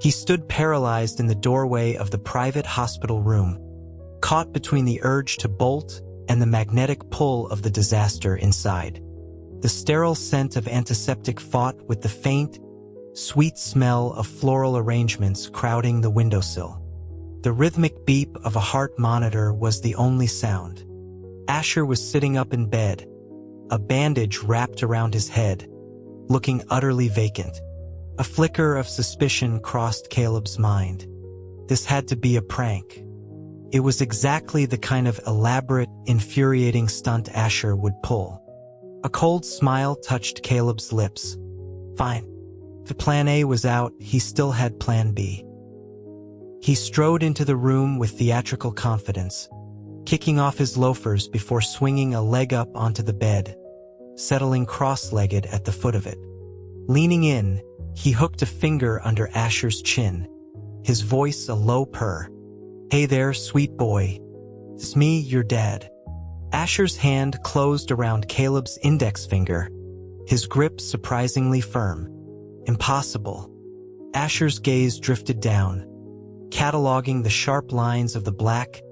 He stood paralyzed in the doorway of the private hospital room, caught between the urge to bolt and the magnetic pull of the disaster inside. The sterile scent of antiseptic fought with the faint, sweet smell of floral arrangements crowding the windowsill. The rhythmic beep of a heart monitor was the only sound. Asher was sitting up in bed, a bandage wrapped around his head, looking utterly vacant. A flicker of suspicion crossed Caleb's mind. This had to be a prank. It was exactly the kind of elaborate, infuriating stunt Asher would pull. A cold smile touched Caleb's lips. Fine. If plan A was out, he still had plan B. He strode into the room with theatrical confidence, kicking off his loafers before swinging a leg up onto the bed, settling cross-legged at the foot of it. Leaning in, he hooked a finger under Asher's chin, his voice a low purr. "Hey there, sweet boy. It's me, your dad." Asher's hand closed around Caleb's index finger, his grip surprisingly firm. Impossible. Asher's gaze drifted down, cataloging the sharp lines of the black,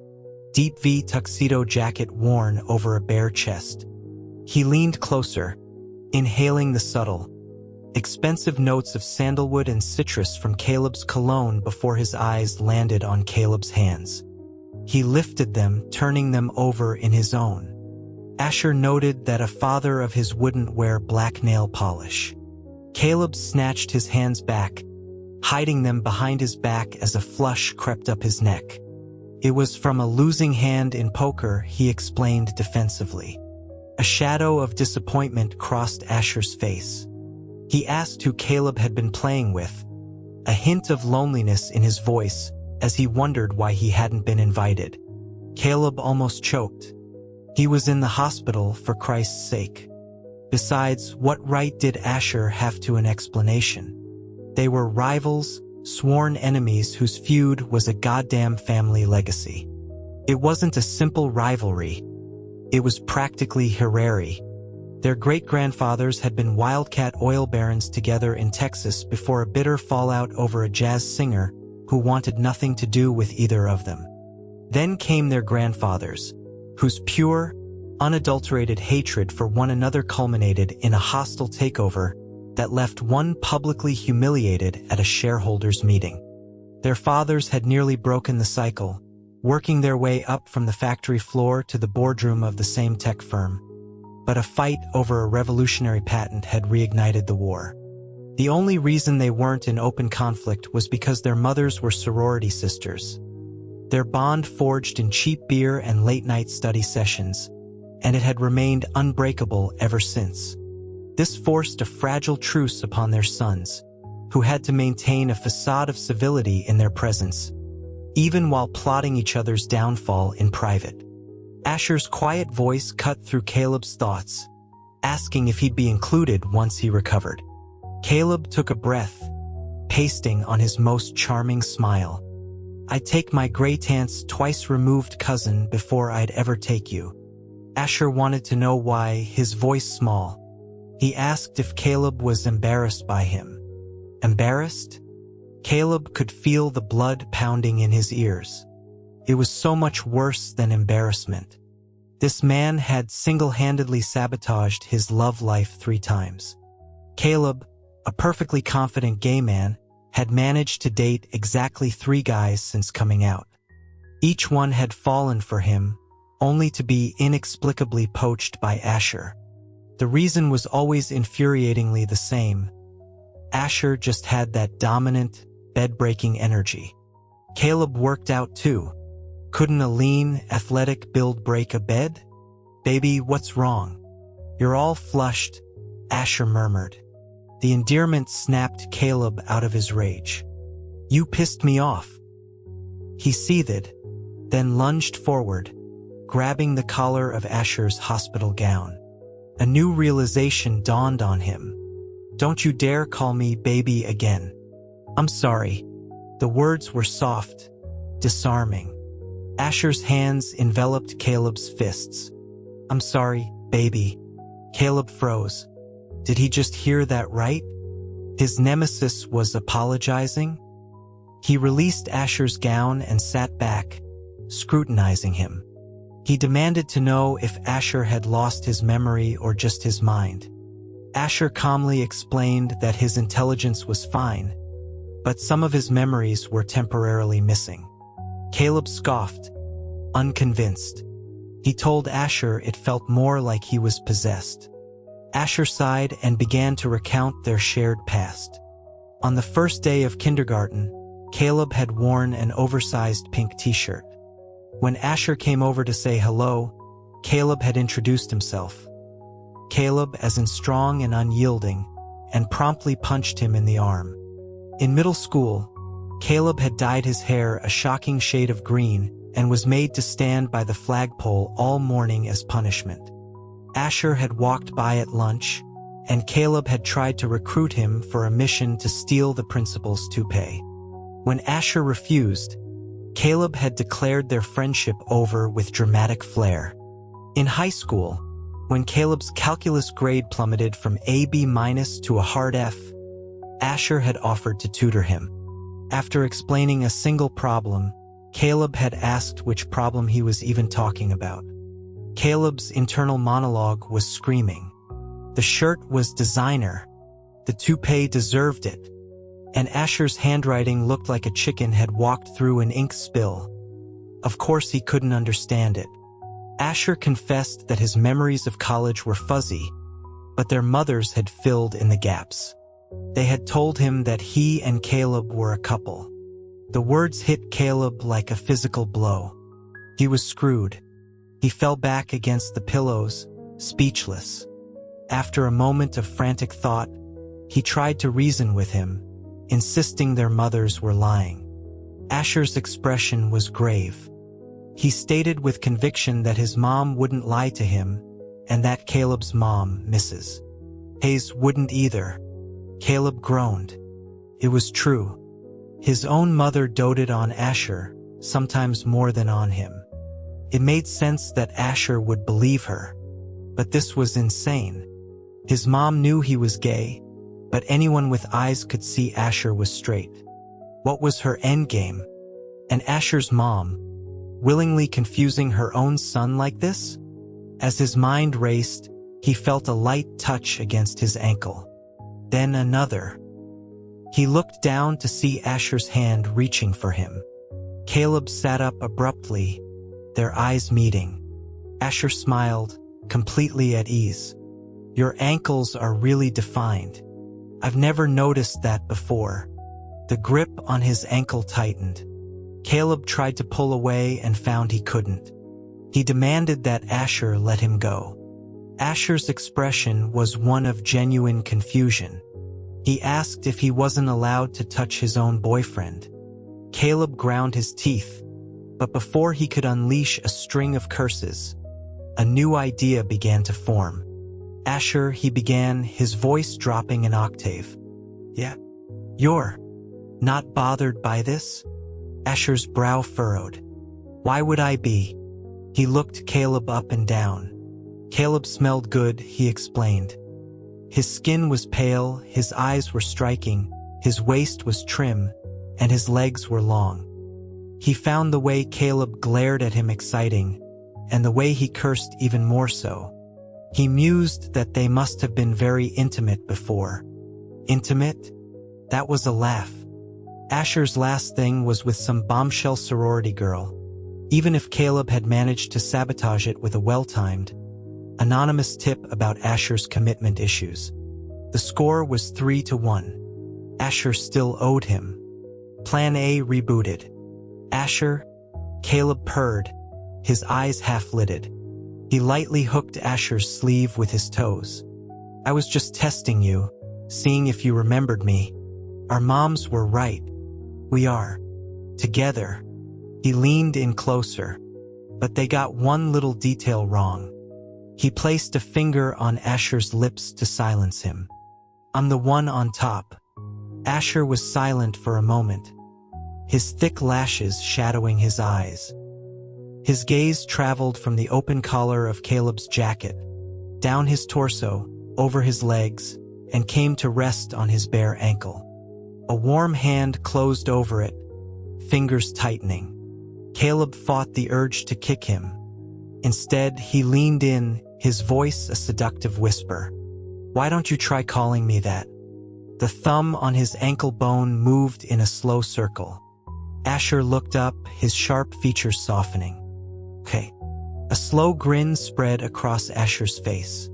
deep V tuxedo jacket worn over a bare chest. He leaned closer, inhaling the subtle, expensive notes of sandalwood and citrus from Caleb's cologne before his eyes landed on Caleb's hands. He lifted them, turning them over in his own. Asher noted that a father of his wouldn't wear black nail polish. Caleb snatched his hands back, hiding them behind his back as a flush crept up his neck. It was from a losing hand in poker, he explained defensively. A shadow of disappointment crossed Asher's face. He asked who Caleb had been playing with, a hint of loneliness in his voice as he wondered why he hadn't been invited. Caleb almost choked. He was in the hospital for Christ's sake. Besides, what right did Asher have to an explanation? They were rivals, sworn enemies whose feud was a goddamn family legacy. It wasn't a simple rivalry. It was practically hereditary. Their great-grandfathers had been wildcat oil barons together in Texas before a bitter fallout over a jazz singer who wanted nothing to do with either of them. Then came their grandfathers, whose pure, unadulterated hatred for one another culminated in a hostile takeover that left one publicly humiliated at a shareholders' meeting. Their fathers had nearly broken the cycle, working their way up from the factory floor to the boardroom of the same tech firm. But a fight over a revolutionary patent had reignited the war. The only reason they weren't in open conflict was because their mothers were sorority sisters. Their bond forged in cheap beer and late-night study sessions, and it had remained unbreakable ever since. This forced a fragile truce upon their sons, who had to maintain a facade of civility in their presence, even while plotting each other's downfall in private. Asher's quiet voice cut through Caleb's thoughts, asking if he'd be included once he recovered. Caleb took a breath, pasting on his most charming smile. "I'd take my great-aunt's twice-removed cousin before I'd ever take you." Asher wanted to know why, his voice small. He asked if Caleb was embarrassed by him. Embarrassed? Caleb could feel the blood pounding in his ears. It was so much worse than embarrassment. This man had single-handedly sabotaged his love life 3 times. Caleb, a perfectly confident gay man, had managed to date exactly 3 guys since coming out. Each one had fallen for him, only to be inexplicably poached by Asher. The reason was always infuriatingly the same. Asher just had that dominant, bed-breaking energy. Caleb worked out too. Couldn't a lean, athletic build break a bed? "Baby, what's wrong? You're all flushed," Asher murmured. The endearment snapped Caleb out of his rage. "You pissed me off." He seethed, then lunged forward, grabbing the collar of Asher's hospital gown. A new realization dawned on him. "Don't you dare call me baby again." "I'm sorry." The words were soft, disarming. Asher's hands enveloped Caleb's fists. "I'm sorry, baby." Caleb froze. Did he just hear that right? His nemesis was apologizing? He released Asher's gown and sat back, scrutinizing him. He demanded to know if Asher had lost his memory or just his mind. Asher calmly explained that his intelligence was fine, but some of his memories were temporarily missing. Caleb scoffed, unconvinced. He told Asher it felt more like he was possessed. Asher sighed and began to recount their shared past. On the first day of kindergarten, Caleb had worn an oversized pink t-shirt. When Asher came over to say hello, Caleb had introduced himself. Caleb as in strong and unyielding, and promptly punched him in the arm. In middle school, Caleb had dyed his hair a shocking shade of green and was made to stand by the flagpole all morning as punishment. Asher had walked by at lunch, and Caleb had tried to recruit him for a mission to steal the principal's toupee. When Asher refused, Caleb had declared their friendship over with dramatic flair. In high school, when Caleb's calculus grade plummeted from a B- to a hard F, Asher had offered to tutor him. After explaining a single problem, Caleb had asked which problem he was even talking about. Caleb's internal monologue was screaming. The shirt was designer. The toupee deserved it. And Asher's handwriting looked like a chicken had walked through an ink spill. Of course he couldn't understand it. Asher confessed that his memories of college were fuzzy, but their mothers had filled in the gaps. They had told him that he and Caleb were a couple. The words hit Caleb like a physical blow. He was screwed. He fell back against the pillows, speechless. After a moment of frantic thought, he tried to reason with him, insisting their mothers were lying. Asher's expression was grave. He stated with conviction that his mom wouldn't lie to him, and that Caleb's mom, Mrs. Hayes, wouldn't either. Caleb groaned. It was true. His own mother doted on Asher, sometimes more than on him. It made sense that Asher would believe her, but this was insane. His mom knew he was gay, but anyone with eyes could see Asher was straight. What was her endgame? And Asher's mom, willingly confusing her own son like this? As his mind raced, he felt a light touch against his ankle. Then another. He looked down to see Asher's hand reaching for him. Caleb sat up abruptly, their eyes meeting. Asher smiled, completely at ease. Your ankles are really defined. I've never noticed that before. The grip on his ankle tightened. Caleb tried to pull away and found he couldn't. He demanded that Asher let him go. Asher's expression was one of genuine confusion. He asked if he wasn't allowed to touch his own boyfriend. Caleb ground his teeth, but before he could unleash a string of curses, a new idea began to form. Asher, he began, his voice dropping an octave. Yeah, you're not bothered by this? Asher's brow furrowed. Why would I be? He looked Caleb up and down. Caleb smelled good, he explained. His skin was pale, his eyes were striking, his waist was trim, and his legs were long. He found the way Caleb glared at him exciting, and the way he cursed even more so. He mused that they must have been very intimate before. Intimate? That was a laugh. Asher's last thing was with some bombshell sorority girl. Even if Caleb had managed to sabotage it with a well-timed, anonymous tip about Asher's commitment issues. The score was 3-1. Asher still owed him. Plan A rebooted. Asher? Caleb purred, his eyes half-lidded. He lightly hooked Asher's sleeve with his toes. I was just testing you, seeing if you remembered me. Our moms were right. We are. Together. He leaned in closer, but they got one little detail wrong. He placed a finger on Asher's lips to silence him. I'm the one on top. Asher was silent for a moment, his thick lashes shadowing his eyes. His gaze traveled from the open collar of Caleb's jacket, down his torso, over his legs, and came to rest on his bare ankle. A warm hand closed over it, fingers tightening. Caleb fought the urge to kick him. Instead, he leaned in, his voice a seductive whisper. "Why don't you try calling me that?" The thumb on his ankle bone moved in a slow circle. Asher looked up, his sharp features softening. "Okay." A slow grin spread across Asher's face.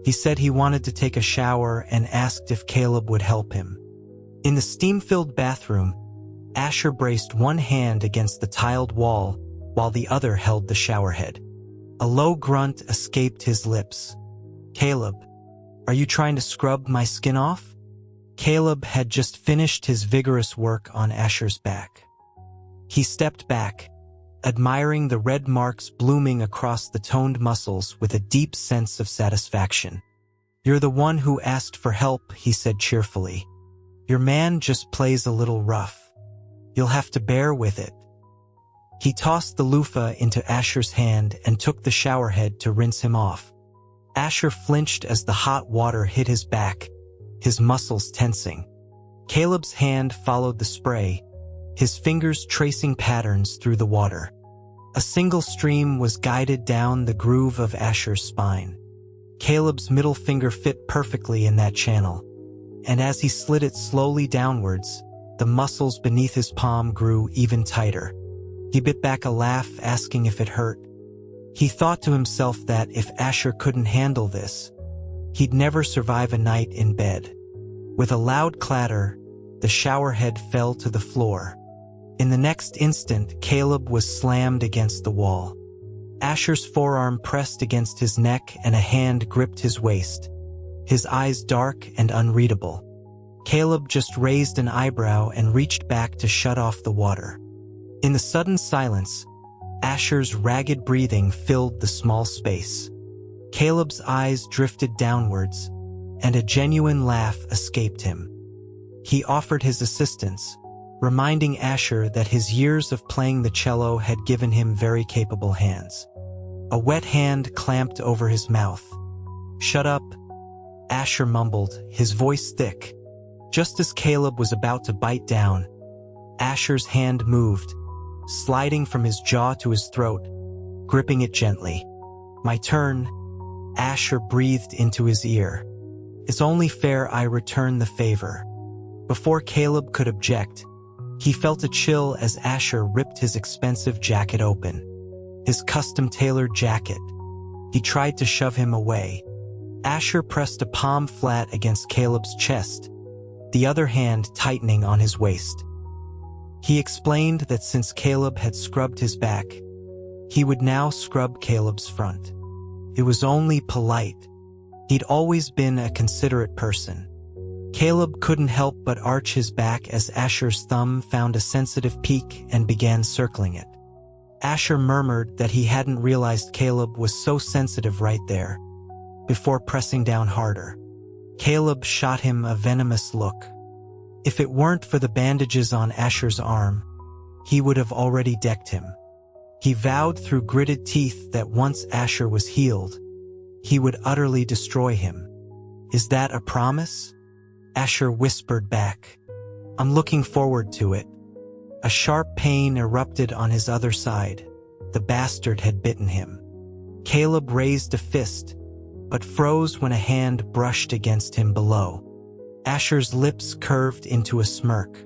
He said he wanted to take a shower and asked if Caleb would help him. In the steam-filled bathroom, Asher braced one hand against the tiled wall while the other held the showerhead. A low grunt escaped his lips. "Caleb, are you trying to scrub my skin off?" Caleb had just finished his vigorous work on Asher's back. He stepped back, admiring the red marks blooming across the toned muscles with a deep sense of satisfaction. "You're the one who asked for help," he said cheerfully. "Your man just plays a little rough. You'll have to bear with it." He tossed the loofah into Asher's hand and took the showerhead to rinse him off. Asher flinched as the hot water hit his back, his muscles tensing. Caleb's hand followed the spray, his fingers tracing patterns through the water. A single stream was guided down the groove of Asher's spine. Caleb's middle finger fit perfectly in that channel, and as he slid it slowly downwards, the muscles beneath his palm grew even tighter. He bit back a laugh, asking if it hurt. He thought to himself that if Asher couldn't handle this, he'd never survive a night in bed. With a loud clatter, the showerhead fell to the floor. In the next instant, Caleb was slammed against the wall. Asher's forearm pressed against his neck and a hand gripped his waist, his eyes dark and unreadable. Caleb just raised an eyebrow and reached back to shut off the water. In the sudden silence, Asher's ragged breathing filled the small space. Caleb's eyes drifted downwards, and a genuine laugh escaped him. He offered his assistance, reminding Asher that his years of playing the cello had given him very capable hands. A wet hand clamped over his mouth. "Shut up," Asher mumbled, his voice thick. Just as Caleb was about to bite down, Asher's hand moved, sliding from his jaw to his throat, gripping it gently. "My turn," Asher breathed into his ear. "It's only fair I return the favor." Before Caleb could object, he felt a chill as Asher ripped his expensive jacket open. His custom-tailored jacket. He tried to shove him away. Asher pressed a palm flat against Caleb's chest, the other hand tightening on his waist. He explained that since Caleb had scrubbed his back, he would now scrub Caleb's front. It was only polite. He'd always been a considerate person. Caleb couldn't help but arch his back as Asher's thumb found a sensitive peak and began circling it. Asher murmured that he hadn't realized Caleb was so sensitive right there, before pressing down harder. Caleb shot him a venomous look. If it weren't for the bandages on Asher's arm, he would have already decked him. He vowed through gritted teeth that once Asher was healed, he would utterly destroy him. "Is that a promise?" Asher whispered back. "I'm looking forward to it." A sharp pain erupted on his other side. The bastard had bitten him. Caleb raised a fist, but froze when a hand brushed against him below. Asher's lips curved into a smirk.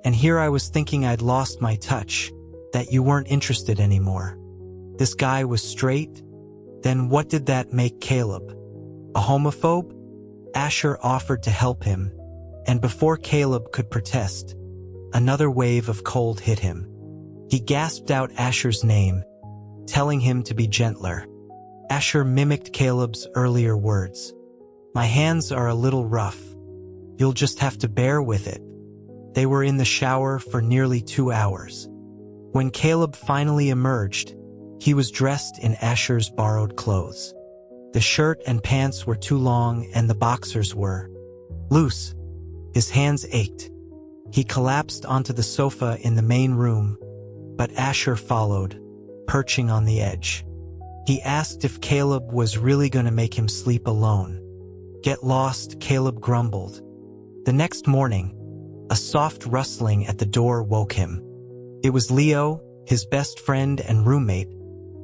"And here I was thinking I'd lost my touch, that you weren't interested anymore. This guy was straight? Then what did that make Caleb? A homophobe?" Asher offered to help him, and before Caleb could protest, another wave of cold hit him. He gasped out Asher's name, telling him to be gentler. Asher mimicked Caleb's earlier words. "My hands are a little rough. You'll just have to bear with it." They were in the shower for nearly 2 hours. When Caleb finally emerged, he was dressed in Asher's borrowed clothes. The shirt and pants were too long and the boxers were loose. His hands ached. He collapsed onto the sofa in the main room, but Asher followed, perching on the edge. He asked if Caleb was really going to make him sleep alone. "Get lost," Caleb grumbled. The next morning, a soft rustling at the door woke him. It was Leo, his best friend and roommate,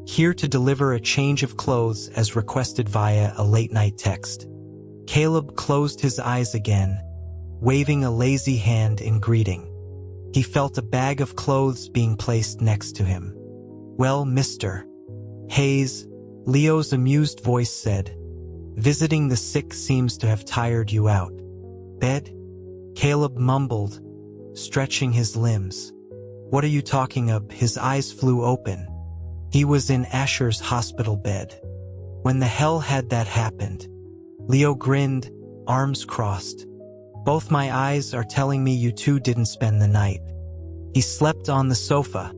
here to deliver a change of clothes as requested via a late-night text. Caleb closed his eyes again, waving a lazy hand in greeting. He felt a bag of clothes being placed next to him. "Well, Mr. Hayes," Leo's amused voice said, "visiting the sick seems to have tired you out." "Bed?" Caleb mumbled, stretching his limbs. "What are you talking of?" His eyes flew open. He was in Asher's hospital bed. "When the hell had that happened?" Leo grinned, arms crossed. "Both my eyes are telling me you two didn't spend the night." "He slept on the sofa,"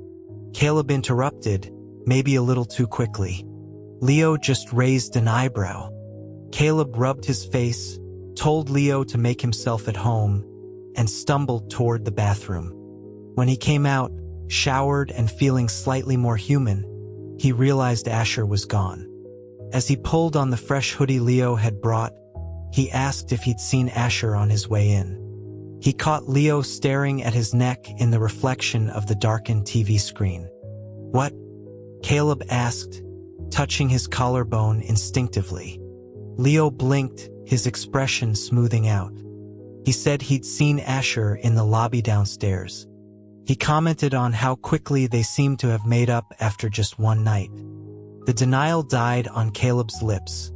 Caleb interrupted, maybe a little too quickly. Leo just raised an eyebrow. Caleb rubbed his face, told Leo to make himself at home, and stumbled toward the bathroom. When he came out, showered and feeling slightly more human, he realized Asher was gone. As he pulled on the fresh hoodie Leo had brought, he asked if he'd seen Asher on his way in. He caught Leo staring at his neck in the reflection of the darkened TV screen. "What?" Caleb asked, touching his collarbone instinctively. Leo blinked, his expression smoothing out. He said he'd seen Asher in the lobby downstairs. He commented on how quickly they seemed to have made up after just one night. The denial died on Caleb's lips.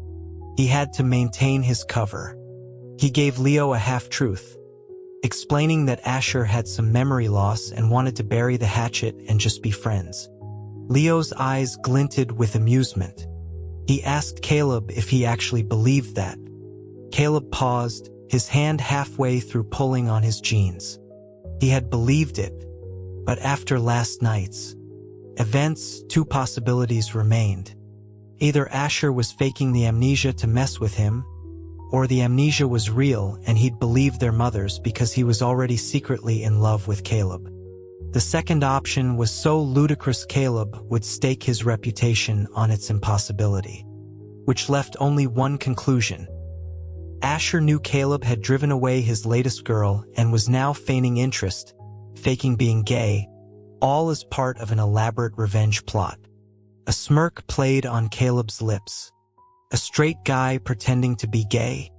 He had to maintain his cover. He gave Leo a half-truth, explaining that Asher had some memory loss and wanted to bury the hatchet and just be friends. Leo's eyes glinted with amusement. He asked Caleb if he actually believed that. Caleb paused, his hand halfway through pulling on his jeans. He had believed it, but after last night's events, two possibilities remained. Either Asher was faking the amnesia to mess with him, or the amnesia was real and he'd believed their mothers because he was already secretly in love with Caleb. The second option was so ludicrous Caleb would stake his reputation on its impossibility, which left only one conclusion. Asher knew Caleb had driven away his latest girl and was now feigning interest, faking being gay, all as part of an elaborate revenge plot. A smirk played on Caleb's lips. A straight guy pretending to be gay?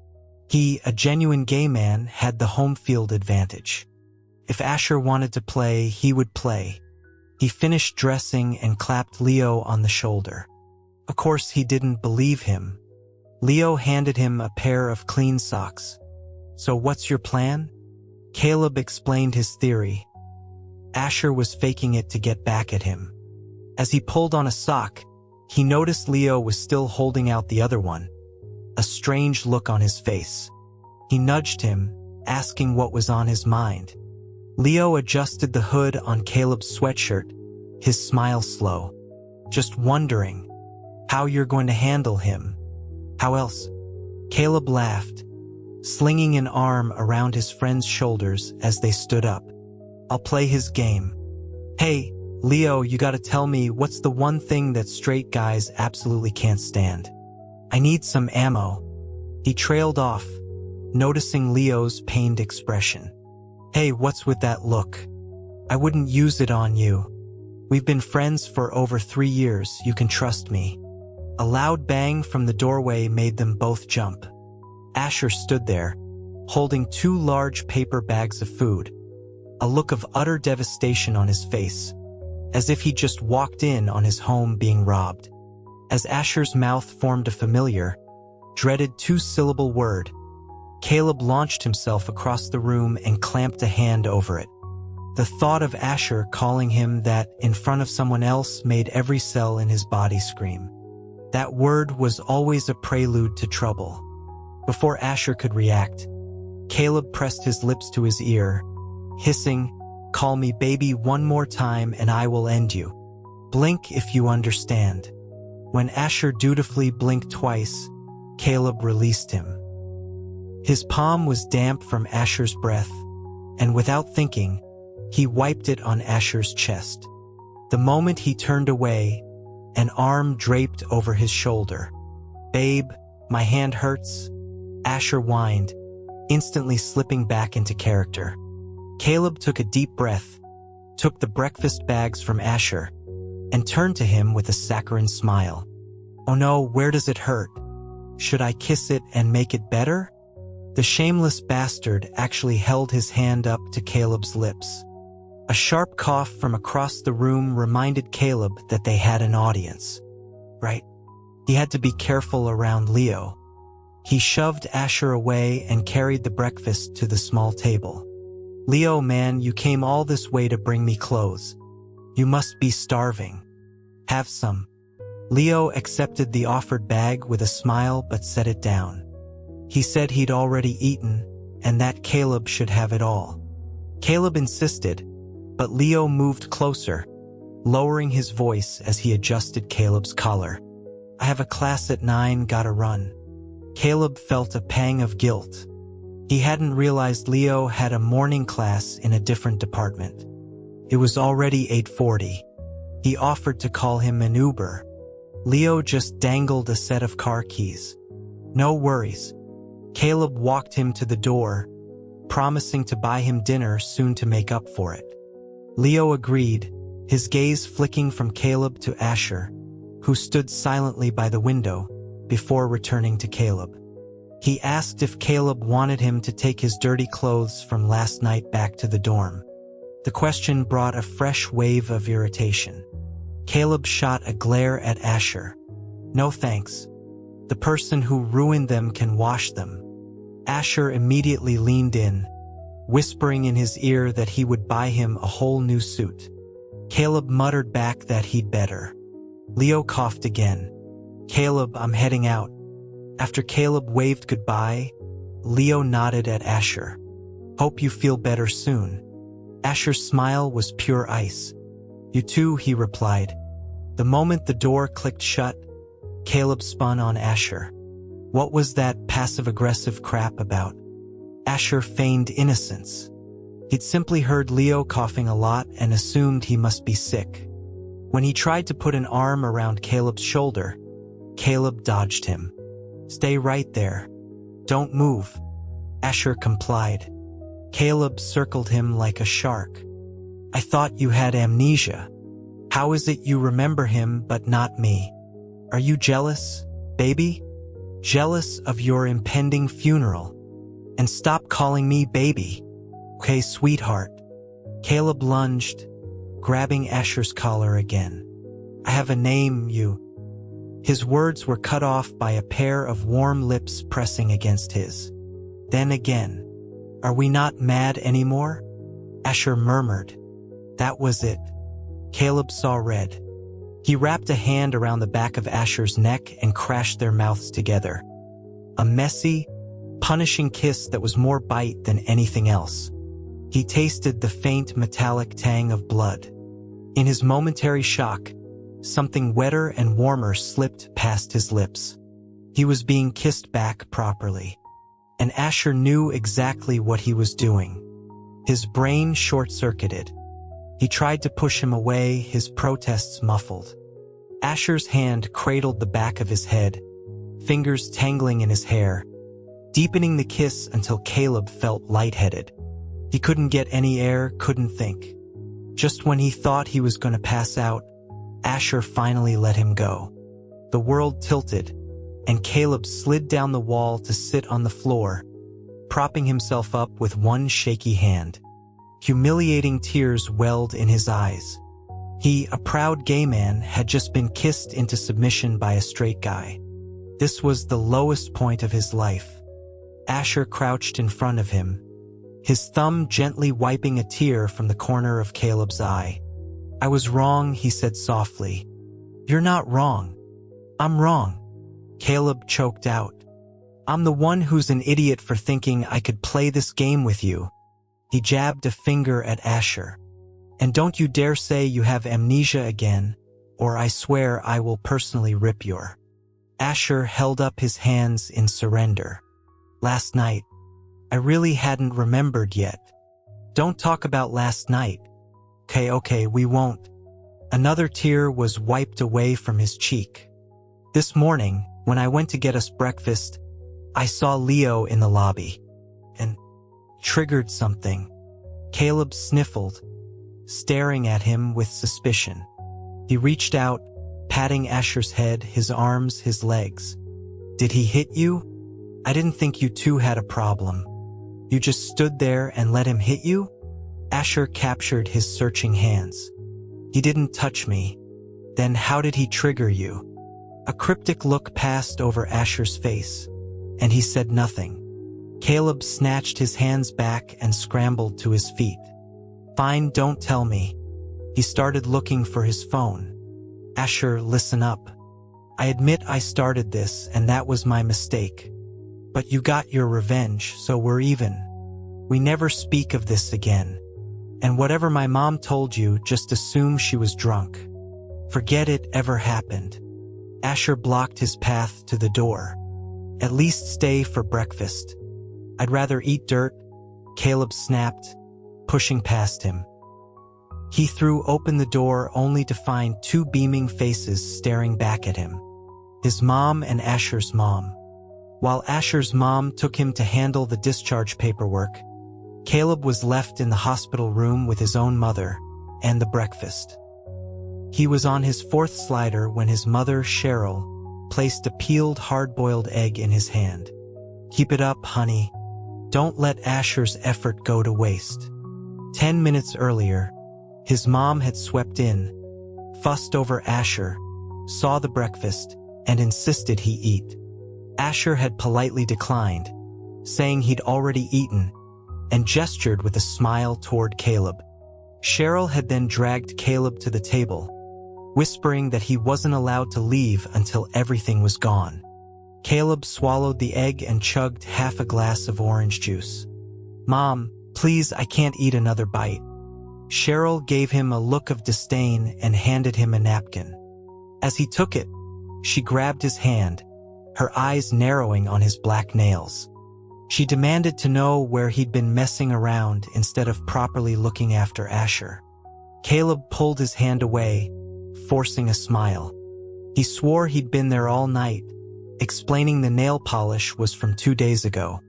He, a genuine gay man, had the home field advantage. If Asher wanted to play, he would play. He finished dressing and clapped Leo on the shoulder. Of course, he didn't believe him. Leo handed him a pair of clean socks. "So what's your plan?" Caleb explained his theory. Asher was faking it to get back at him. As he pulled on a sock, he noticed Leo was still holding out the other one, a strange look on his face. He nudged him, asking what was on his mind. Leo adjusted the hood on Caleb's sweatshirt, his smile slow. "Just wondering how you're going to handle him." "How else?" Caleb laughed, slinging an arm around his friend's shoulders as they stood up. "I'll play his game." "Hey, Leo, you gotta tell me what's the one thing that straight guys absolutely can't stand." "I need some ammo." He trailed off, noticing Leo's pained expression. "Hey, what's with that look? I wouldn't use it on you. We've been friends for over 3 years, you can trust me." A loud bang from the doorway made them both jump. Asher stood there, holding 2 large paper bags of food, a look of utter devastation on his face, as if he just walked in on his home being robbed. As Asher's mouth formed a familiar, dreaded 2-syllable word, Caleb launched himself across the room and clamped a hand over it. The thought of Asher calling him that in front of someone else made every cell in his body scream. That word was always a prelude to trouble. Before Asher could react, Caleb pressed his lips to his ear, hissing, "Call me baby one more time and I will end you. Blink if you understand." When Asher dutifully blinked twice, Caleb released him. His palm was damp from Asher's breath, and without thinking, he wiped it on Asher's chest. The moment he turned away, an arm draped over his shoulder. "Babe, my hand hurts," Asher whined, instantly slipping back into character. Caleb took a deep breath, took the breakfast bags from Asher, and turned to him with a saccharine smile. "Oh no, where does it hurt? Should I kiss it and make it better?" The shameless bastard actually held his hand up to Caleb's lips. A sharp cough from across the room reminded Caleb that they had an audience. Right? He had to be careful around Leo. He shoved Asher away and carried the breakfast to the small table. "Leo, man, you came all this way to bring me clothes. You must be starving. Have some." Leo accepted the offered bag with a smile but set it down. He said he'd already eaten, and that Caleb should have it all. Caleb insisted, but Leo moved closer, lowering his voice as he adjusted Caleb's collar. "I have a class at 9, gotta run." Caleb felt a pang of guilt. He hadn't realized Leo had a morning class in a different department. It was already 8:40. He offered to call him an Uber. Leo just dangled a set of car keys. "No worries." Caleb walked him to the door, promising to buy him dinner soon to make up for it. Leo agreed, his gaze flicking from Caleb to Asher, who stood silently by the window, before returning to Caleb. He asked if Caleb wanted him to take his dirty clothes from last night back to the dorm. The question brought a fresh wave of irritation. Caleb shot a glare at Asher. "No thanks. The person who ruined them can wash them." Asher immediately leaned in, whispering in his ear that he would buy him a whole new suit. Caleb muttered back that he'd better. Leo coughed again. "Caleb, I'm heading out." After Caleb waved goodbye, Leo nodded at Asher. "Hope you feel better soon." Asher's smile was pure ice. "You too," he replied. The moment the door clicked shut, Caleb spun on Asher. "What was that passive-aggressive crap about?" Asher feigned innocence. He'd simply heard Leo coughing a lot and assumed he must be sick. When he tried to put an arm around Caleb's shoulder, Caleb dodged him. "Stay right there. Don't move." Asher complied. Caleb circled him like a shark. "I thought you had amnesia. How is it you remember him but not me? Are you jealous, baby? Jealous of your impending funeral? And stop calling me baby. Okay, sweetheart." Caleb lunged, grabbing Asher's collar again. "I have a name, you." His words were cut off by a pair of warm lips pressing against his. Then again, "Are we not mad anymore?" Asher murmured. That was it. Caleb saw red. He wrapped a hand around the back of Asher's neck and crashed their mouths together. A messy, punishing kiss that was more bite than anything else. He tasted the faint metallic tang of blood. In his momentary shock, something wetter and warmer slipped past his lips. He was being kissed back properly. And Asher knew exactly what he was doing. His brain short-circuited. He tried to push him away, his protests muffled. Asher's hand cradled the back of his head, fingers tangling in his hair, deepening the kiss until Caleb felt lightheaded. He couldn't get any air, couldn't think. Just when he thought he was going to pass out, Asher finally let him go. The world tilted, and Caleb slid down the wall to sit on the floor, propping himself up with one shaky hand. Humiliating tears welled in his eyes. He, a proud gay man, had just been kissed into submission by a straight guy. This was the lowest point of his life. Asher crouched in front of him, his thumb gently wiping a tear from the corner of Caleb's eye. "I was wrong," he said softly. "You're not wrong. I'm wrong." Caleb choked out. "I'm the one who's an idiot for thinking I could play this game with you." He jabbed a finger at Asher. "And don't you dare say you have amnesia again, or I swear I will personally rip your." Asher held up his hands in surrender. "Last night, I really hadn't remembered yet." "Don't talk about last night." Okay, we won't." Another tear was wiped away from his cheek. "This morning, when I went to get us breakfast, I saw Leo in the lobby. And triggered something." Caleb sniffled. staring at him with suspicion. He reached out, patting Asher's head, his arms, his legs. "Did he hit you? I didn't think you two had a problem. You just stood there and let him hit you?" Asher captured his searching hands. "He didn't touch me." "Then how did he trigger you?" A cryptic look passed over Asher's face, and he said nothing. Caleb snatched his hands back and scrambled to his feet. "Fine, don't tell me." He started looking for his phone. "Asher, listen up. I admit I started this, and that was my mistake. But you got your revenge, so we're even. We never speak of this again. And whatever my mom told you, just assume she was drunk. Forget it ever happened." Asher blocked his path to the door. "At least stay for breakfast." "I'd rather eat dirt," Caleb snapped, pushing past him. He threw open the door only to find two beaming faces staring back at him. His mom and Asher's mom. While Asher's mom took him to handle the discharge paperwork, Caleb was left in the hospital room with his own mother and the breakfast. He was on his fourth slider when his mother, Cheryl, placed a peeled hard-boiled egg in his hand. "Keep it up, honey. Don't let Asher's effort go to waste." 10 minutes earlier, his mom had swept in, fussed over Asher, saw the breakfast, and insisted he eat. Asher had politely declined, saying he'd already eaten, and gestured with a smile toward Caleb. Cheryl had then dragged Caleb to the table, whispering that he wasn't allowed to leave until everything was gone. Caleb swallowed the egg and chugged half a glass of orange juice. "Mom, please, I can't eat another bite." Cheryl gave him a look of disdain and handed him a napkin. As he took it, she grabbed his hand, her eyes narrowing on his black nails. She demanded to know where he'd been messing around instead of properly looking after Asher. Caleb pulled his hand away, forcing a smile. He swore he'd been there all night, explaining the nail polish was from 2 days ago.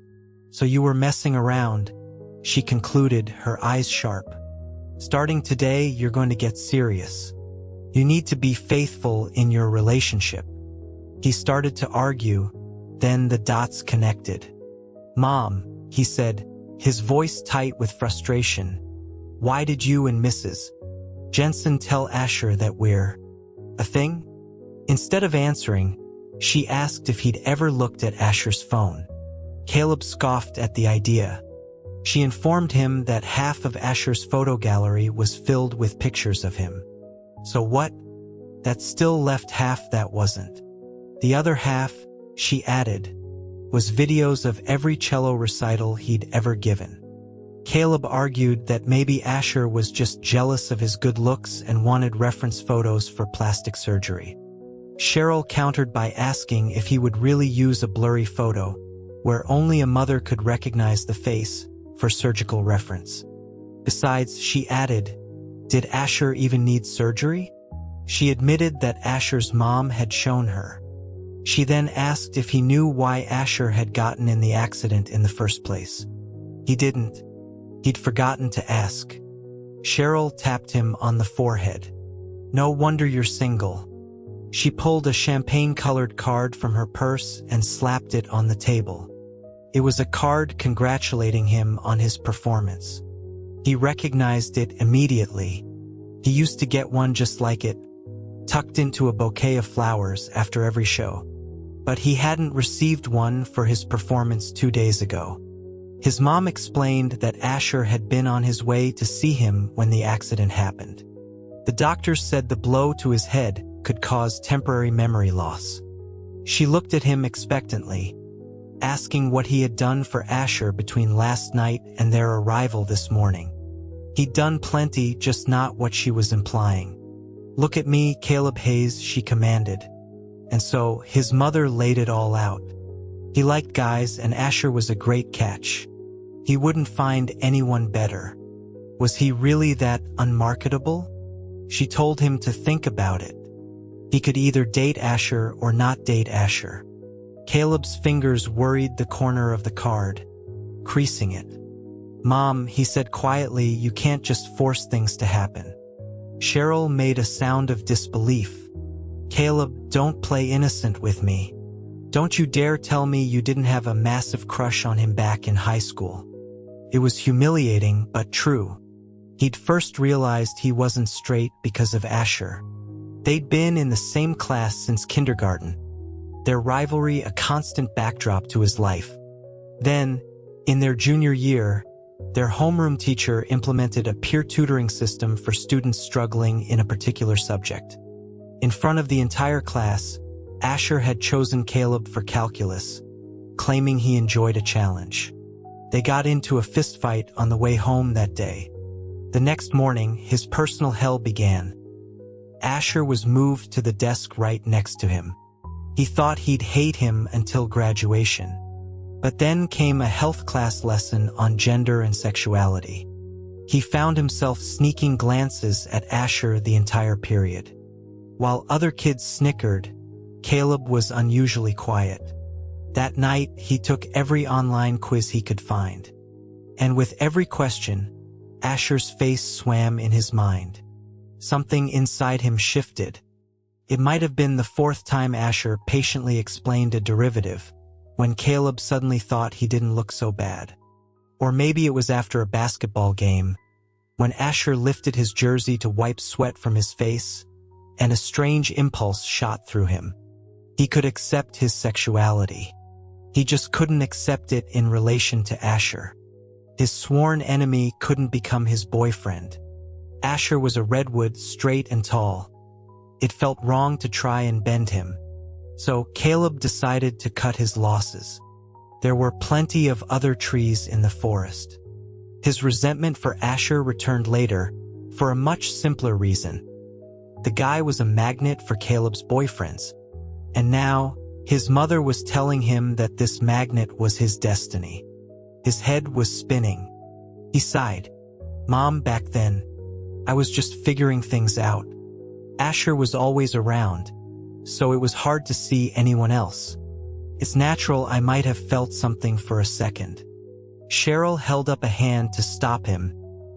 "So you were messing around," she concluded, her eyes sharp. "Starting today, you're going to get serious. You need to be faithful in your relationship." He started to argue, then the dots connected. "Mom," he said, his voice tight with frustration, "why did you and Mrs. Jensen tell Asher that we're a thing?" Instead of answering, she asked if he'd ever looked at Asher's phone. Caleb scoffed at the idea. She informed him that half of Asher's photo gallery was filled with pictures of him. So what? That still left half that wasn't. The other half, she added, was videos of every cello recital he'd ever given. Caleb argued that maybe Asher was just jealous of his good looks and wanted reference photos for plastic surgery. Cheryl countered by asking if he would really use a blurry photo, where only a mother could recognize the face, for surgical reference. Besides, she added, did Asher even need surgery? She admitted that Asher's mom had shown her. She then asked if he knew why Asher had gotten in the accident in the first place. He didn't. He'd forgotten to ask. Cheryl tapped him on the forehead. "No wonder you're single." She pulled a champagne-colored card from her purse and slapped it on the table. It was a card congratulating him on his performance. He recognized it immediately. He used to get one just like it, tucked into a bouquet of flowers after every show. But he hadn't received one for his performance 2 days ago. His mom explained that Asher had been on his way to see him when the accident happened. The doctors said the blow to his head could cause temporary memory loss. She looked at him expectantly, asking what he had done for Asher between last night and their arrival this morning. He'd done plenty, just not what she was implying. "Look at me, Caleb Hayes," she commanded. And so, his mother laid it all out. He liked guys, and Asher was a great catch. He wouldn't find anyone better. Was he really that unmarketable? She told him to think about it. He could either date Asher or not date Asher. Caleb's fingers worried the corner of the card, creasing it. "Mom," he said quietly, "you can't just force things to happen." Cheryl made a sound of disbelief. "Caleb, don't play innocent with me. Don't you dare tell me you didn't have a massive crush on him back in high school." It was humiliating, but true. He'd first realized he wasn't straight because of Asher. They'd been in the same class since kindergarten, their rivalry a constant backdrop to his life. Then, in their junior year, their homeroom teacher implemented a peer tutoring system for students struggling in a particular subject. In front of the entire class, Asher had chosen Caleb for calculus, claiming he enjoyed a challenge. They got into a fistfight on the way home that day. The next morning, his personal hell began. Asher was moved to the desk right next to him. He thought he'd hate him until graduation. But then came a health class lesson on gender and sexuality. He found himself sneaking glances at Asher the entire period. While other kids snickered, Caleb was unusually quiet. That night, he took every online quiz he could find. And with every question, Asher's face swam in his mind. Something inside him shifted. It might have been the fourth time Asher patiently explained a derivative, when Caleb suddenly thought he didn't look so bad. Or maybe it was after a basketball game, when Asher lifted his jersey to wipe sweat from his face, and a strange impulse shot through him. He could accept his sexuality. He just couldn't accept it in relation to Asher. His sworn enemy couldn't become his boyfriend. Asher was a redwood, straight and tall. It felt wrong to try and bend him. So Caleb decided to cut his losses. There were plenty of other trees in the forest. His resentment for Asher returned later, for a much simpler reason. The guy was a magnet for Caleb's boyfriends. And now, his mother was telling him that this magnet was his destiny. His head was spinning. He sighed. "Mom, back then, I was just figuring things out. Asher was always around, so it was hard to see anyone else. It's natural I might have felt something for a second." Cheryl held up a hand to stop him,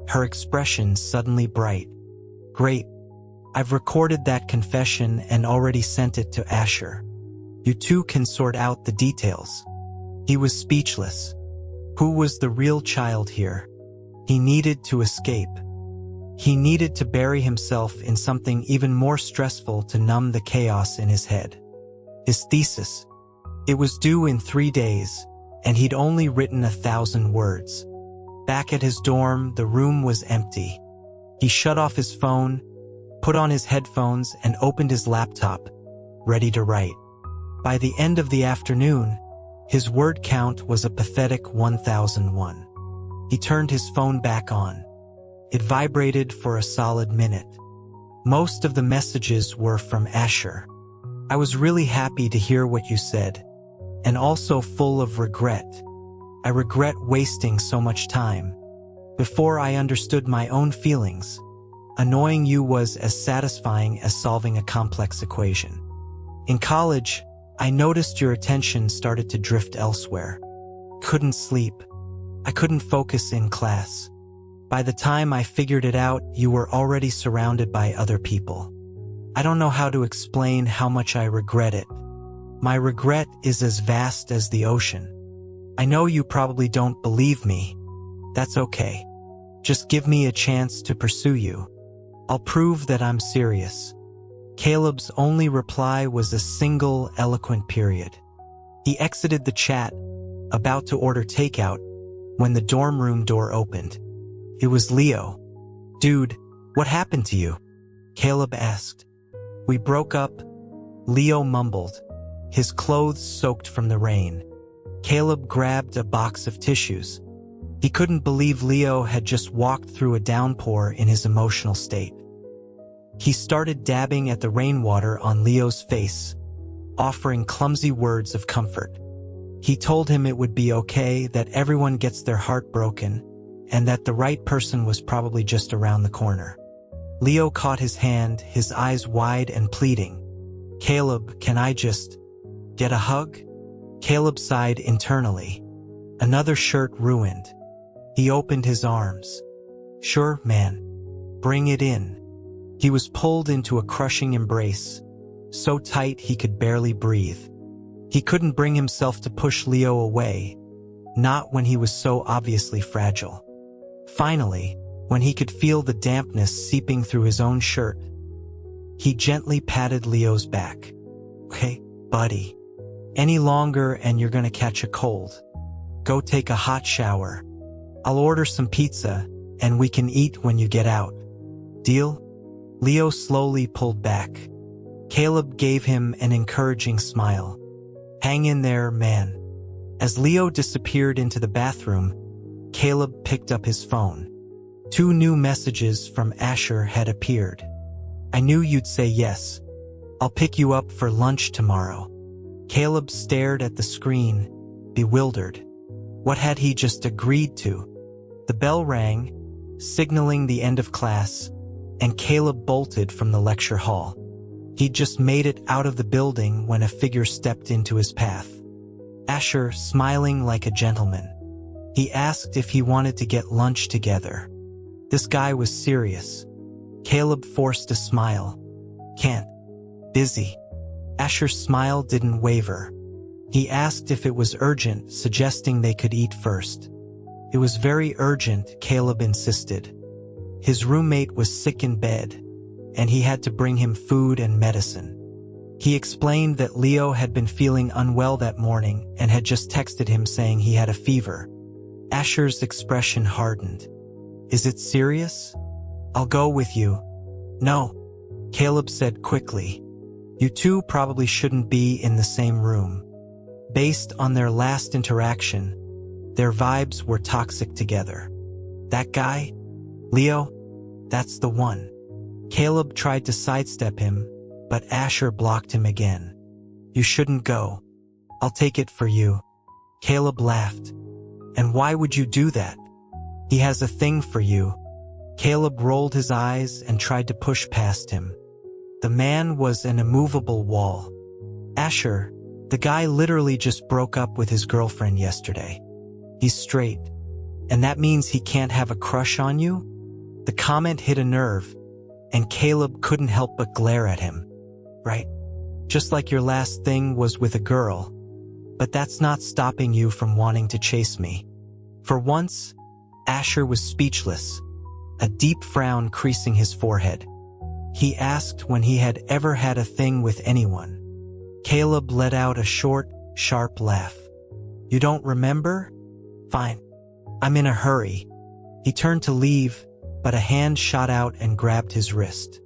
her expression suddenly bright. "Great. I've recorded that confession and already sent it to Asher. You two can sort out the details." He was speechless. Who was the real child here? He needed to escape. He needed to bury himself in something even more stressful to numb the chaos in his head. His thesis. It was due in 3 days, and he'd only written 1,000 words. Back at his dorm, the room was empty. He shut off his phone, put on his headphones, and opened his laptop, ready to write. By the end of the afternoon, his word count was a pathetic 1,001. He turned his phone back on. It vibrated for a solid minute. Most of the messages were from Asher. "I was really happy to hear what you said, and also full of regret. I regret wasting so much time. Before I understood my own feelings, annoying you was as satisfying as solving a complex equation. In college, I noticed your attention started to drift elsewhere. Couldn't sleep. I couldn't focus in class. By the time I figured it out, you were already surrounded by other people. I don't know how to explain how much I regret it. My regret is as vast as the ocean. I know you probably don't believe me. That's okay. Just give me a chance to pursue you. I'll prove that I'm serious." Caleb's only reply was a single eloquent period. He exited the chat, about to order takeout, when the dorm room door opened. It was Leo. "Dude, what happened to you?" Caleb asked. "We broke up," Leo mumbled, his clothes soaked from the rain. Caleb grabbed a box of tissues. He couldn't believe Leo had just walked through a downpour in his emotional state. He started dabbing at the rainwater on Leo's face, offering clumsy words of comfort. He told him it would be okay, that everyone gets their heart broken, and that the right person was probably just around the corner. Leo caught his hand, his eyes wide and pleading. "Caleb, can I just get a hug?" Caleb sighed internally. Another shirt ruined. He opened his arms. "Sure, man. Bring it in." He was pulled into a crushing embrace, so tight he could barely breathe. He couldn't bring himself to push Leo away, not when he was so obviously fragile. Finally, when he could feel the dampness seeping through his own shirt, he gently patted Leo's back. "Okay, buddy. Any longer and you're gonna catch a cold. Go take a hot shower. I'll order some pizza, and we can eat when you get out. Deal?" Leo slowly pulled back. Caleb gave him an encouraging smile. "Hang in there, man." As Leo disappeared into the bathroom, Caleb picked up his phone. 2 new messages from Asher had appeared. "I knew you'd say yes. I'll pick you up for lunch tomorrow." Caleb stared at the screen, bewildered. What had he just agreed to? The bell rang, signaling the end of class, and Caleb bolted from the lecture hall. He'd just made it out of the building when a figure stepped into his path. Asher, smiling like a gentleman. He asked if he wanted to get lunch together. This guy was serious. Caleb forced a smile. "Can't. Busy." Asher's smile didn't waver. He asked if it was urgent, suggesting they could eat first. It was very urgent, Caleb insisted. His roommate was sick in bed, and he had to bring him food and medicine. He explained that Leo had been feeling unwell that morning and had just texted him saying he had a fever. Asher's expression hardened. "Is it serious? I'll go with you." "No," Caleb said quickly. "You two probably shouldn't be in the same room." Based on their last interaction, their vibes were toxic together. "That guy? Leo? That's the one." Caleb tried to sidestep him, but Asher blocked him again. "You shouldn't go. I'll take it for you." Caleb laughed. "And why would you do that? He has a thing for you." Caleb rolled his eyes and tried to push past him. The man was an immovable wall. "Asher, the guy literally just broke up with his girlfriend yesterday. He's straight. And that means he can't have a crush on you?" The comment hit a nerve, and Caleb couldn't help but glare at him. "Right. Just like your last thing was with a girl. But that's not stopping you from wanting to chase me." For once, Asher was speechless, a deep frown creasing his forehead. He asked when he had ever had a thing with anyone. Caleb let out a short, sharp laugh. "You don't remember? Fine. I'm in a hurry." He turned to leave, but a hand shot out and grabbed his wrist.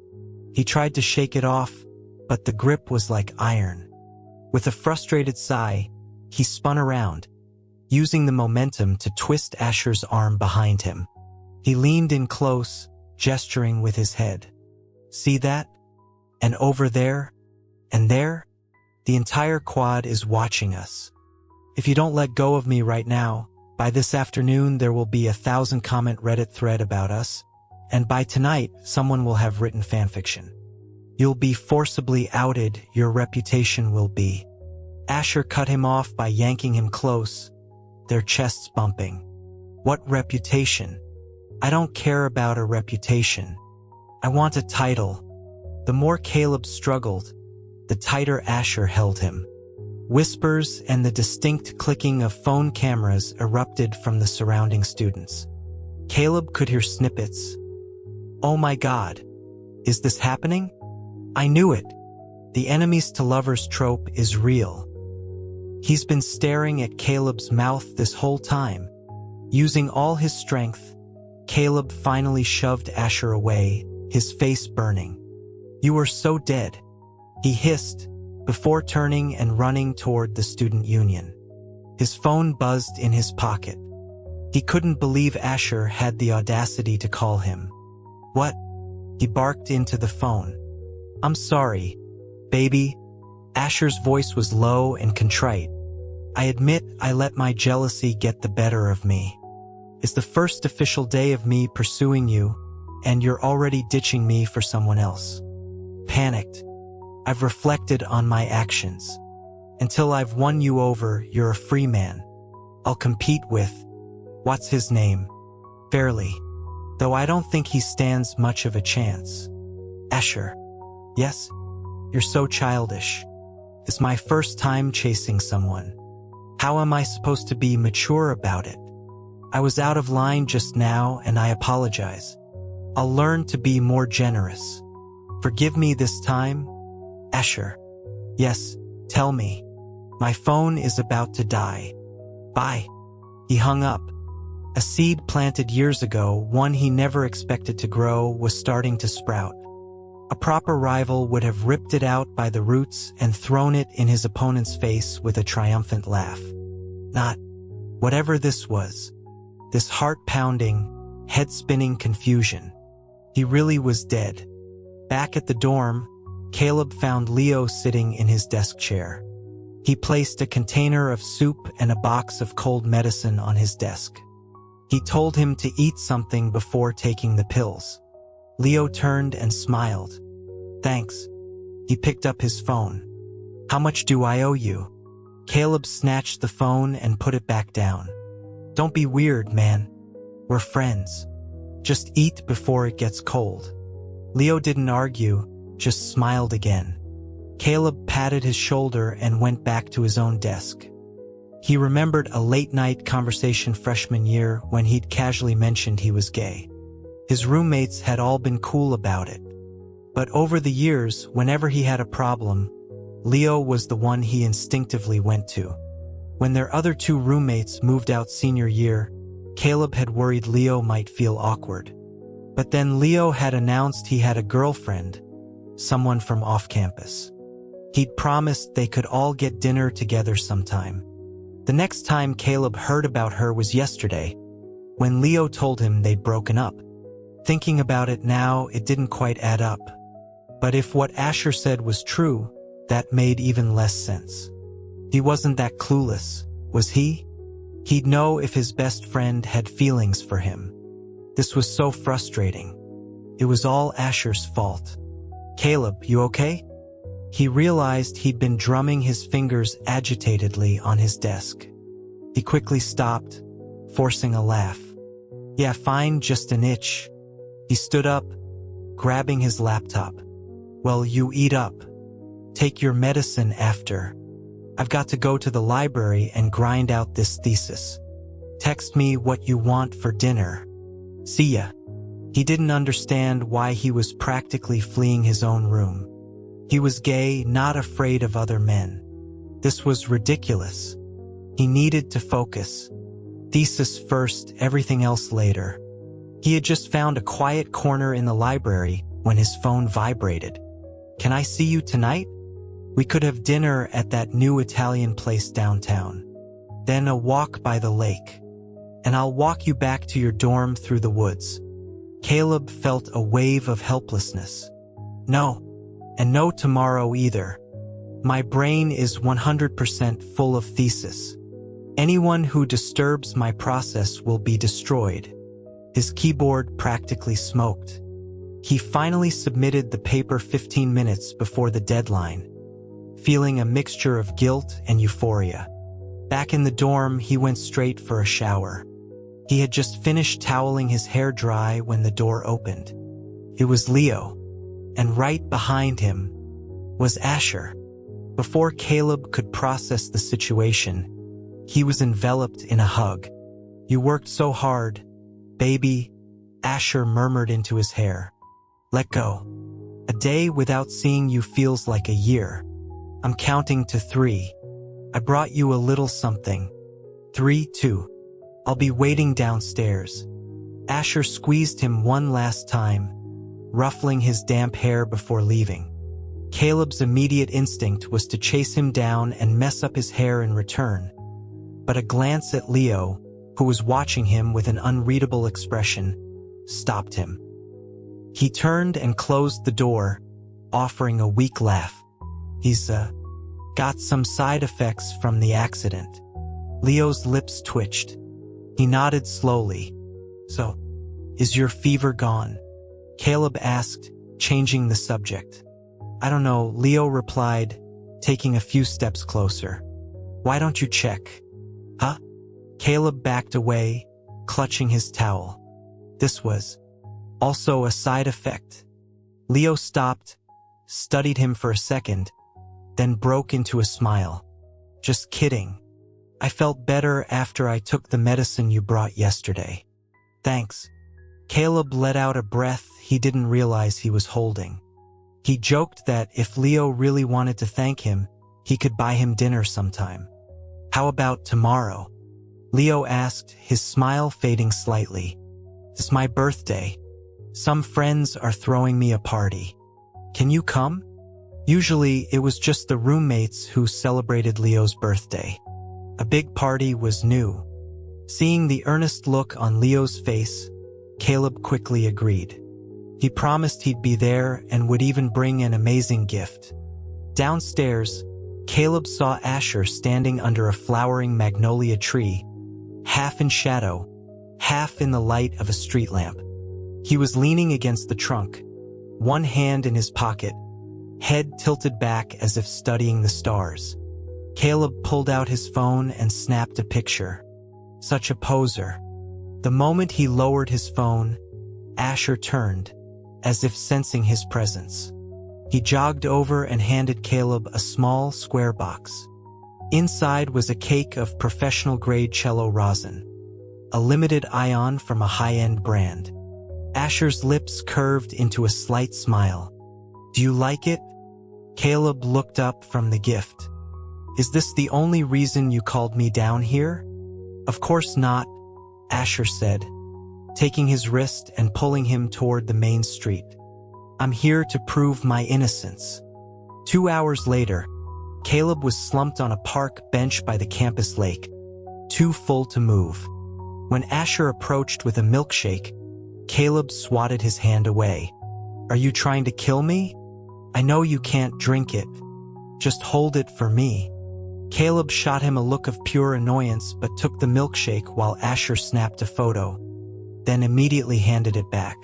He tried to shake it off, but the grip was like iron. With a frustrated sigh, he spun around, using the momentum to twist Asher's arm behind him. He leaned in close, gesturing with his head. "See that? And over there? And there? The entire quad is watching us. If you don't let go of me right now, by this afternoon there will be a 1,000-comment Reddit thread about us, and by tonight someone will have written fanfiction. You'll be forcibly outed, your reputation will be." Asher cut him off by yanking him close, their chests bumping. "What reputation? I don't care about a reputation. I want a title." The more Caleb struggled, the tighter Asher held him. Whispers and the distinct clicking of phone cameras erupted from the surrounding students. Caleb could hear snippets. "Oh my God. Is this happening? I knew it. The enemies to lovers trope is real." He's been staring at Caleb's mouth this whole time. Using all his strength, Caleb finally shoved Asher away, his face burning. "You are so dead," he hissed, before turning and running toward the student union. His phone buzzed in his pocket. He couldn't believe Asher had the audacity to call him. "What?" He barked into the phone. "I'm sorry, baby." Asher's voice was low and contrite. "I admit I let my jealousy get the better of me. It's the first official day of me pursuing you, and you're already ditching me for someone else." Panicked. "I've reflected on my actions. Until I've won you over, you're a free man. I'll compete with... what's his name?" Fairly. Though I don't think he stands much of a chance. Asher. Yes? You're so childish. It's my first time chasing someone. How am I supposed to be mature about it? I was out of line just now and I apologize. I'll learn to be more generous. Forgive me this time? Asher. Yes, tell me. My phone is about to die. Bye. He hung up. A seed planted years ago, one he never expected to grow, was starting to sprout. A proper rival would have ripped it out by the roots and thrown it in his opponent's face with a triumphant laugh. Not whatever this was. This heart-pounding, head-spinning confusion. He really was dead. Back at the dorm, Caleb found Leo sitting in his desk chair. He placed a container of soup and a box of cold medicine on his desk. He told him to eat something before taking the pills. Leo turned and smiled. Thanks. He picked up his phone. How much do I owe you? Caleb snatched the phone and put it back down. Don't be weird, man. We're friends. Just eat before it gets cold. Leo didn't argue, just smiled again. Caleb patted his shoulder and went back to his own desk. He remembered a late-night conversation freshman year when he'd casually mentioned he was gay. His roommates had all been cool about it. But over the years, whenever he had a problem, Leo was the one he instinctively went to. When their other two roommates moved out senior year, Caleb had worried Leo might feel awkward. But then Leo had announced he had a girlfriend, someone from off-campus. He'd promised they could all get dinner together sometime. The next time Caleb heard about her was yesterday, when Leo told him they'd broken up. Thinking about it now, it didn't quite add up. But if what Asher said was true, that made even less sense. He wasn't that clueless, was he? He'd know if his best friend had feelings for him. This was so frustrating. It was all Asher's fault. Caleb, you okay? He realized he'd been drumming his fingers agitatedly on his desk. He quickly stopped, forcing a laugh. Yeah, fine, just an itch. He stood up, grabbing his laptop. Well, you eat up. Take your medicine after. I've got to go to the library and grind out this thesis. Text me what you want for dinner. See ya. He didn't understand why he was practically fleeing his own room. He was gay, not afraid of other men. This was ridiculous. He needed to focus. Thesis first, everything else later. He had just found a quiet corner in the library when his phone vibrated. Can I see you tonight? We could have dinner at that new Italian place downtown. Then a walk by the lake. And I'll walk you back to your dorm through the woods. Caleb felt a wave of helplessness. No. And no tomorrow either. My brain is 100% full of thesis. Anyone who disturbs my process will be destroyed. His keyboard practically smoked. He finally submitted the paper 15 minutes before the deadline, feeling a mixture of guilt and euphoria. Back in the dorm, he went straight for a shower. He had just finished toweling his hair dry when the door opened. It was Leo. And right behind him was Asher. Before Caleb could process the situation, he was enveloped in a hug. You worked so hard, baby, Asher murmured into his hair. Let go. A day without seeing you feels like a year. I'm counting to 3. I brought you a little something. 3, 2. I'll be waiting downstairs. Asher squeezed him one last time, ruffling his damp hair before leaving. Caleb's immediate instinct was to chase him down and mess up his hair in return. But a glance at Leo, who was watching him with an unreadable expression, stopped him. He turned and closed the door, offering a weak laugh. He's, got some side effects from the accident. Leo's lips twitched. He nodded slowly. So, is your fever gone? Caleb asked, changing the subject. I don't know, Leo replied, taking a few steps closer. Why don't you check? Huh? Caleb backed away, clutching his towel. This was also a side effect. Leo stopped, studied him for a second, then broke into a smile. Just kidding. I felt better after I took the medicine you brought yesterday. Thanks. Caleb let out a breath he didn't realize he was holding. He joked that if Leo really wanted to thank him, he could buy him dinner sometime. How about tomorrow? Leo asked, his smile fading slightly. It's my birthday. Some friends are throwing me a party. Can you come? Usually, it was just the roommates who celebrated Leo's birthday. A big party was new. Seeing the earnest look on Leo's face, Caleb quickly agreed. He promised he'd be there and would even bring an amazing gift. Downstairs, Caleb saw Asher standing under a flowering magnolia tree, half in shadow, half in the light of a street lamp. He was leaning against the trunk, one hand in his pocket, head tilted back as if studying the stars. Caleb pulled out his phone and snapped a picture. Such a poser. The moment he lowered his phone, Asher turned, as if sensing his presence. He jogged over and handed Caleb a small, square box. Inside was a cake of professional-grade cello rosin, a limited ion from a high-end brand. Asher's lips curved into a slight smile. Do you like it? Caleb looked up from the gift. Is this the only reason you called me down here? Of course not, Asher said, taking his wrist and pulling him toward the main street. I'm here to prove my innocence. 2 hours later, Caleb was slumped on a park bench by the campus lake, too full to move. When Asher approached with a milkshake, Caleb swatted his hand away. Are you trying to kill me? I know you can't drink it. Just hold it for me. Caleb shot him a look of pure annoyance but took the milkshake while Asher snapped a photo, then immediately handed it back.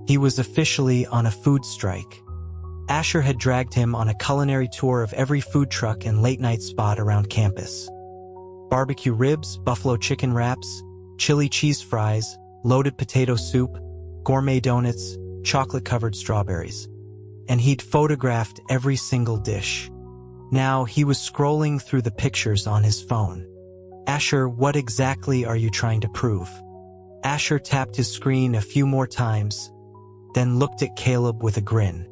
He was officially on a food strike. Asher had dragged him on a culinary tour of every food truck and late-night spot around campus. Barbecue ribs, buffalo chicken wraps, chili cheese fries, loaded potato soup, gourmet donuts, chocolate-covered strawberries. And he'd photographed every single dish. Now he was scrolling through the pictures on his phone. Asher, what exactly are you trying to prove? Asher tapped his screen a few more times, then looked at Caleb with a grin.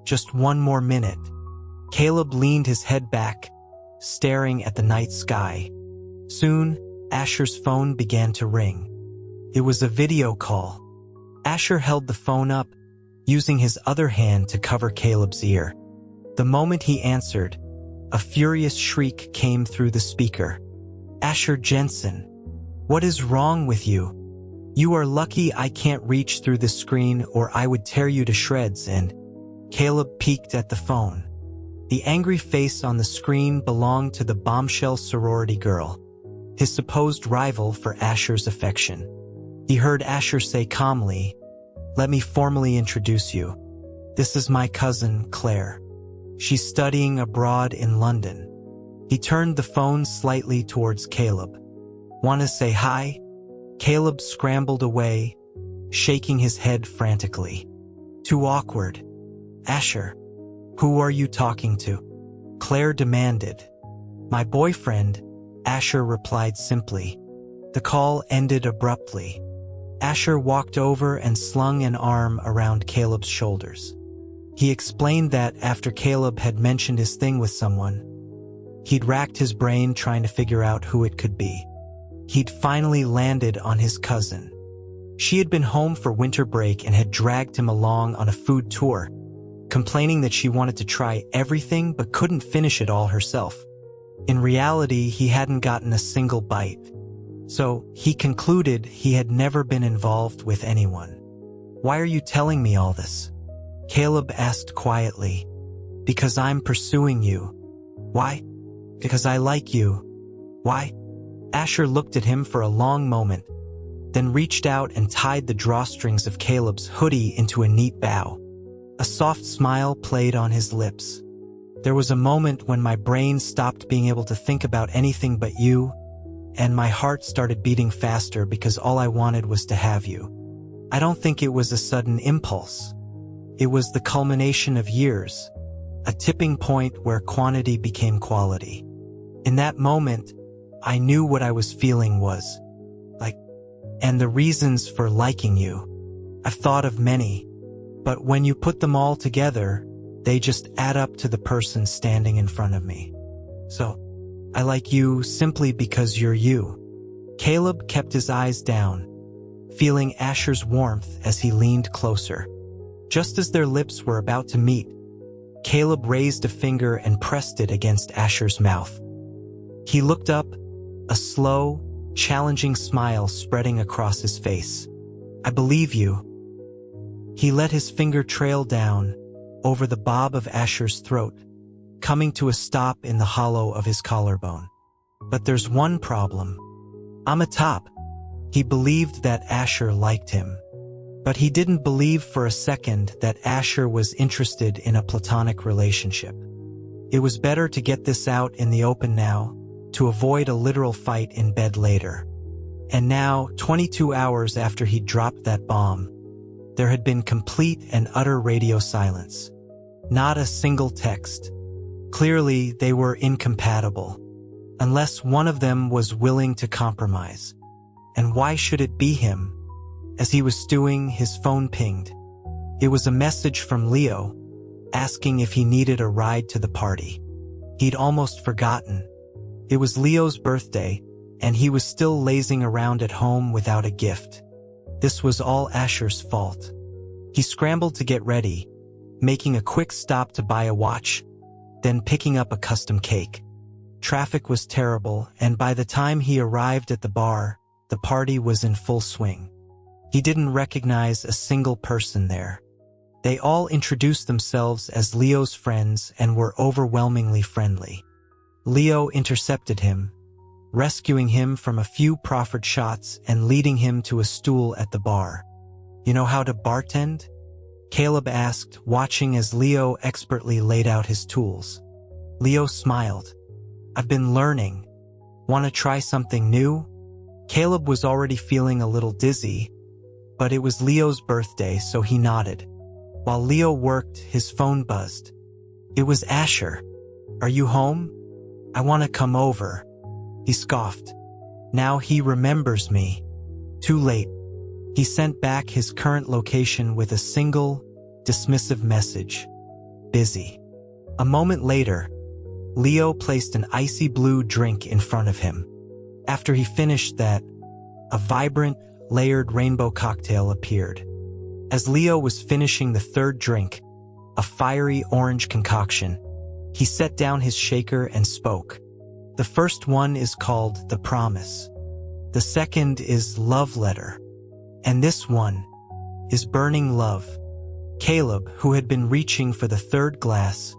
Just 1 more minute. Caleb leaned his head back, staring at the night sky. Soon, Asher's phone began to ring. It was a video call. Asher held the phone up, using his other hand to cover Caleb's ear. The moment he answered, a furious shriek came through the speaker. Asher Jensen, what is wrong with you? You are lucky I can't reach through the screen or I would tear you to shreds. And Caleb peeked at the phone. The angry face on the screen belonged to the bombshell sorority girl, his supposed rival for Asher's affection. He heard Asher say calmly, "Let me formally introduce you. This is my cousin, Claire. She's studying abroad in London." He turned the phone slightly towards Caleb. "Want to say hi?" Caleb scrambled away, shaking his head frantically. "Too awkward." "Asher, who are you talking to?" Claire demanded. "My boyfriend," Asher replied simply. The call ended abruptly. Asher walked over and slung an arm around Caleb's shoulders. He explained that after Caleb had mentioned his thing with someone, he'd racked his brain trying to figure out who it could be. He'd finally landed on his cousin. She had been home for winter break and had dragged him along on a food tour, complaining that she wanted to try everything but couldn't finish it all herself. In reality, he hadn't gotten a single bite. So, he concluded he had never been involved with anyone. "Why are you telling me all this?" Caleb asked quietly. "Because I'm pursuing you." "Why?" "Because I like you." "Why?" Asher looked at him for a long moment, then reached out and tied the drawstrings of Caleb's hoodie into a neat bow. A soft smile played on his lips. "There was a moment when my brain stopped being able to think about anything but you, and my heart started beating faster because all I wanted was to have you. I don't think it was a sudden impulse. It was the culmination of years, a tipping point where quantity became quality. In that moment, I knew what I was feeling was like, and the reasons for liking you. I've thought of many, but when you put them all together, they just add up to the person standing in front of me. So, I like you simply because you're you. Caleb kept his eyes down, feeling Asher's warmth as he leaned closer. Just as their lips were about to meet, Caleb raised a finger and pressed it against Asher's mouth. He looked up, a slow, challenging smile spreading across his face. I believe you. He let his finger trail down over the bob of Asher's throat, coming to a stop in the hollow of his collarbone. But there's one problem. I'm a top. He believed that Asher liked him. But he didn't believe for a second that Asher was interested in a platonic relationship. It was better to get this out in the open now, to avoid a literal fight in bed later. And now, 22 hours after he dropped that bomb, there had been complete and utter radio silence. Not a single text. Clearly, they were incompatible, unless one of them was willing to compromise. And why should it be him? As he was stewing, his phone pinged. It was a message from Leo, asking if he needed a ride to the party. He'd almost forgotten. It was Leo's birthday, and he was still lazing around at home without a gift. This was all Asher's fault. He scrambled to get ready, making a quick stop to buy a watch, then picking up a custom cake. Traffic was terrible, and by the time he arrived at the bar, the party was in full swing. He didn't recognize a single person there. They all introduced themselves as Leo's friends and were overwhelmingly friendly. Leo intercepted him, rescuing him from a few proffered shots and leading him to a stool at the bar. You know how to bartend? Caleb asked, watching as Leo expertly laid out his tools. Leo smiled. I've been learning. Want to try something new? Caleb was already feeling a little dizzy, but it was Leo's birthday, so he nodded. While Leo worked, his phone buzzed. It was Asher. Are you home? I want to come over. He scoffed. Now he remembers me. Too late. He sent back his current location with a single, dismissive message. Busy. A moment later, Leo placed an icy blue drink in front of him. After he finished that, a vibrant, layered rainbow cocktail appeared. As Leo was finishing the third drink, a fiery orange concoction, he set down his shaker and spoke. The first one is called The Promise. The second is Love Letter. And this one is Burning Love. Caleb, who had been reaching for the third glass,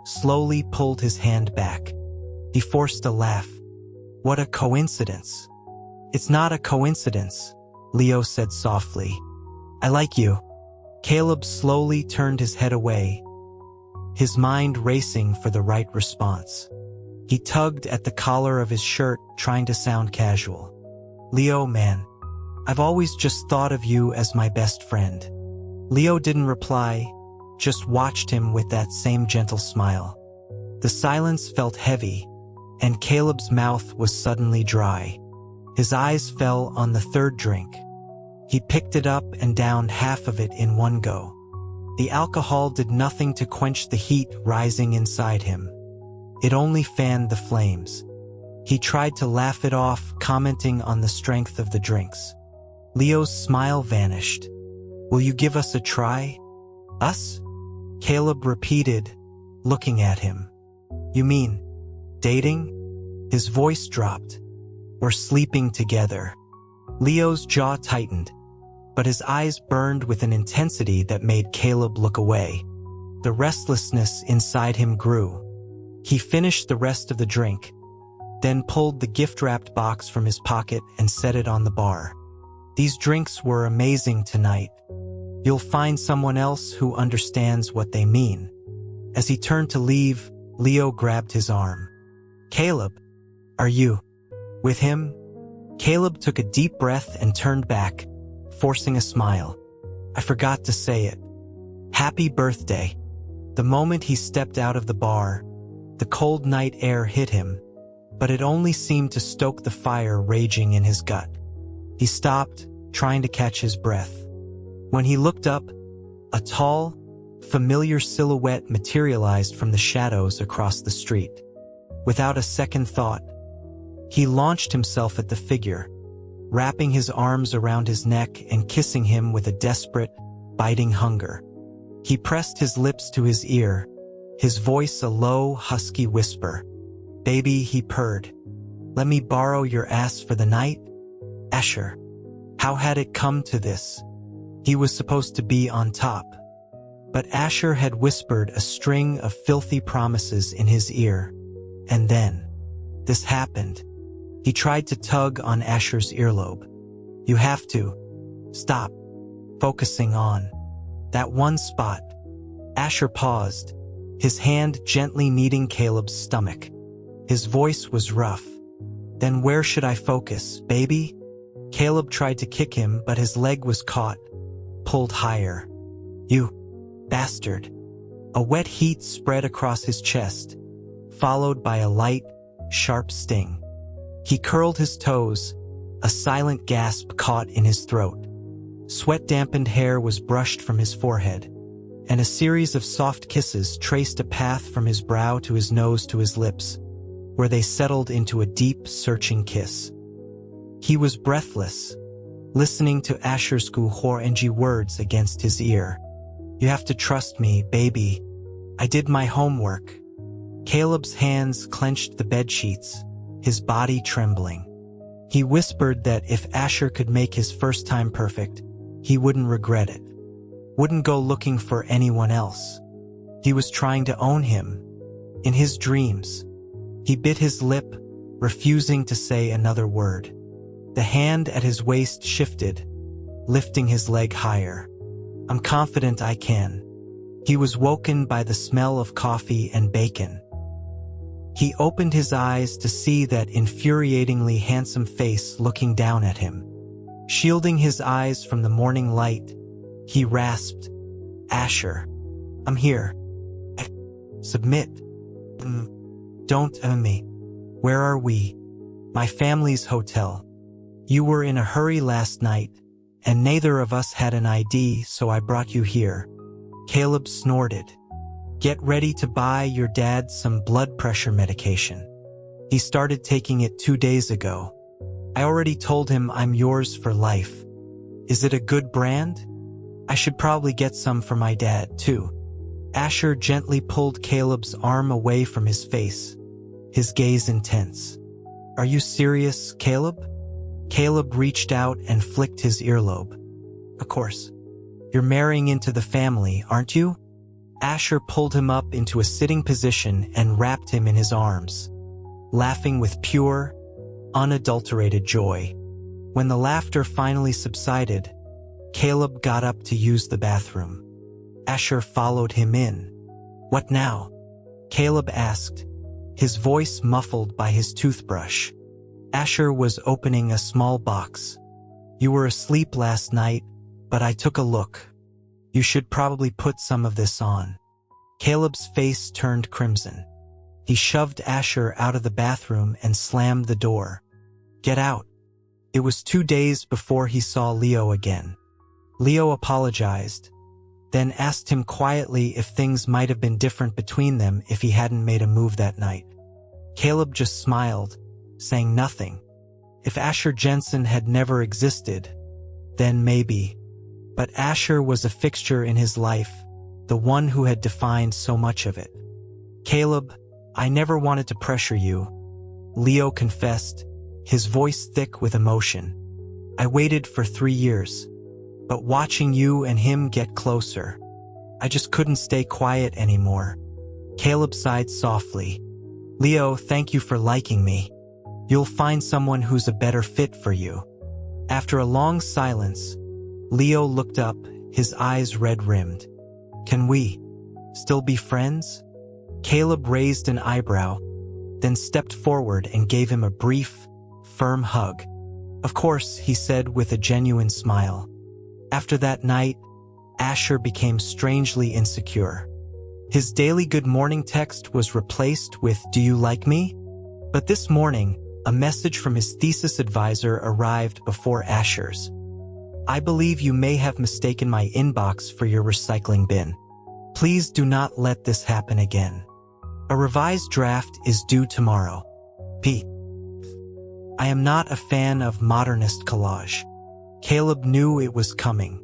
slowly pulled his hand back. He forced a laugh. What a coincidence. It's not a coincidence, Leo said softly. I like you. Caleb slowly turned his head away, his mind racing for the right response. He tugged at the collar of his shirt, trying to sound casual. Leo, man, I've always just thought of you as my best friend. Leo didn't reply, just watched him with that same gentle smile. The silence felt heavy, and Caleb's mouth was suddenly dry. His eyes fell on the third drink. He picked it up and downed half of it in one go. The alcohol did nothing to quench the heat rising inside him. It only fanned the flames. He tried to laugh it off, commenting on the strength of the drinks. Leo's smile vanished. Will you give us a try? Us? Caleb repeated, looking at him. You mean dating? His voice dropped. We're sleeping together. Leo's jaw tightened, but his eyes burned with an intensity that made Caleb look away. The restlessness inside him grew. He finished the rest of the drink, then pulled the gift-wrapped box from his pocket and set it on the bar. These drinks were amazing tonight. You'll find someone else who understands what they mean. As he turned to leave, Leo grabbed his arm. Caleb, are you with him? Caleb took a deep breath and turned back, forcing a smile. I forgot to say it. Happy birthday. The moment he stepped out of the bar, the cold night air hit him, but it only seemed to stoke the fire raging in his gut. He stopped, trying to catch his breath. When he looked up, a tall, familiar silhouette materialized from the shadows across the street. Without a second thought, he launched himself at the figure, wrapping his arms around his neck and kissing him with a desperate, biting hunger. He pressed his lips to his ear, his voice a low, husky whisper. "Baby," he purred. "Let me borrow your ass for the night?" Asher. How had it come to this? He was supposed to be on top. But Asher had whispered a string of filthy promises in his ear. And then, this happened. He tried to tug on Asher's earlobe. "You have to. Stop. Focusing on that one spot." Asher paused, his hand gently kneading Caleb's stomach. His voice was rough. "Then where should I focus, baby?" Caleb tried to kick him, but his leg was caught, pulled higher. "You bastard." A wet heat spread across his chest, followed by a light, sharp sting. He curled his toes, a silent gasp caught in his throat. Sweat-dampened hair was brushed from his forehead, and a series of soft kisses traced a path from his brow to his nose to his lips, where they settled into a deep, searching kiss. He was breathless, listening to Asher's horrengy words against his ear. "You have to trust me, baby. I did my homework." Caleb's hands clenched the bedsheets, his body trembling. He whispered that if Asher could make his first time perfect, he wouldn't regret it. Wouldn't go looking for anyone else. He was trying to own him. In his dreams. He bit his lip, refusing to say another word. The hand at his waist shifted, lifting his leg higher. "I'm confident I can." He was woken by the smell of coffee and bacon. He opened his eyes to see that infuriatingly handsome face looking down at him. Shielding his eyes from the morning light, he rasped, "Asher, I'm here. Submit. Don't own me. Where are we?" "My family's hotel. You were in a hurry last night, and neither of us had an ID, so I brought you here." Caleb snorted. "Get ready to buy your dad some blood pressure medication. He started taking it 2 days ago. I already told him I'm yours for life. Is it a good brand? I should probably get some for my dad, too." Asher gently pulled Caleb's arm away from his face, his gaze intense. "Are you serious, Caleb?" Caleb reached out and flicked his earlobe. "Of course. You're marrying into the family, aren't you?" Asher pulled him up into a sitting position and wrapped him in his arms, laughing with pure, unadulterated joy. When the laughter finally subsided, Caleb got up to use the bathroom. Asher followed him in. "What now?" Caleb asked, his voice muffled by his toothbrush. Asher was opening a small box. "You were asleep last night, but I took a look. You should probably put some of this on." Caleb's face turned crimson. He shoved Asher out of the bathroom and slammed the door. "Get out." It was 2 days before he saw Leo again. Leo apologized, then asked him quietly if things might have been different between them if he hadn't made a move that night. Caleb just smiled, saying nothing. If Asher Jensen had never existed, then maybe. But Asher was a fixture in his life, the one who had defined so much of it. "Caleb, I never wanted to pressure you," Leo confessed, his voice thick with emotion. "I waited for 3 years. But watching you and him get closer, I just couldn't stay quiet anymore." Caleb sighed softly. "Leo, thank you for liking me. You'll find someone who's a better fit for you." After a long silence, Leo looked up, his eyes red-rimmed. "Can we still be friends?" Caleb raised an eyebrow, then stepped forward and gave him a brief, firm hug. "Of course," he said with a genuine smile. After that night, Asher became strangely insecure. His daily good morning text was replaced with, "Do you like me?" But this morning, a message from his thesis advisor arrived before Asher's. "I believe you may have mistaken my inbox for your recycling bin. Please do not let this happen again. A revised draft is due tomorrow. P. I am not a fan of modernist collage." Caleb knew it was coming.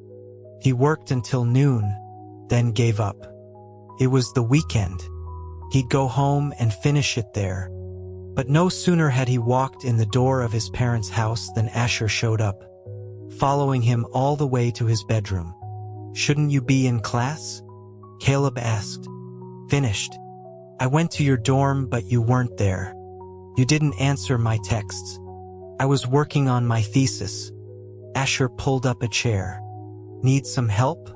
He worked until noon, then gave up. It was the weekend. He'd go home and finish it there. But no sooner had he walked in the door of his parents' house than Asher showed up, following him all the way to his bedroom. "Shouldn't you be in class?" Caleb asked. "Finished. I went to your dorm, but you weren't there. You didn't answer my texts. I was working on my thesis." Asher pulled up a chair. "Need some help?"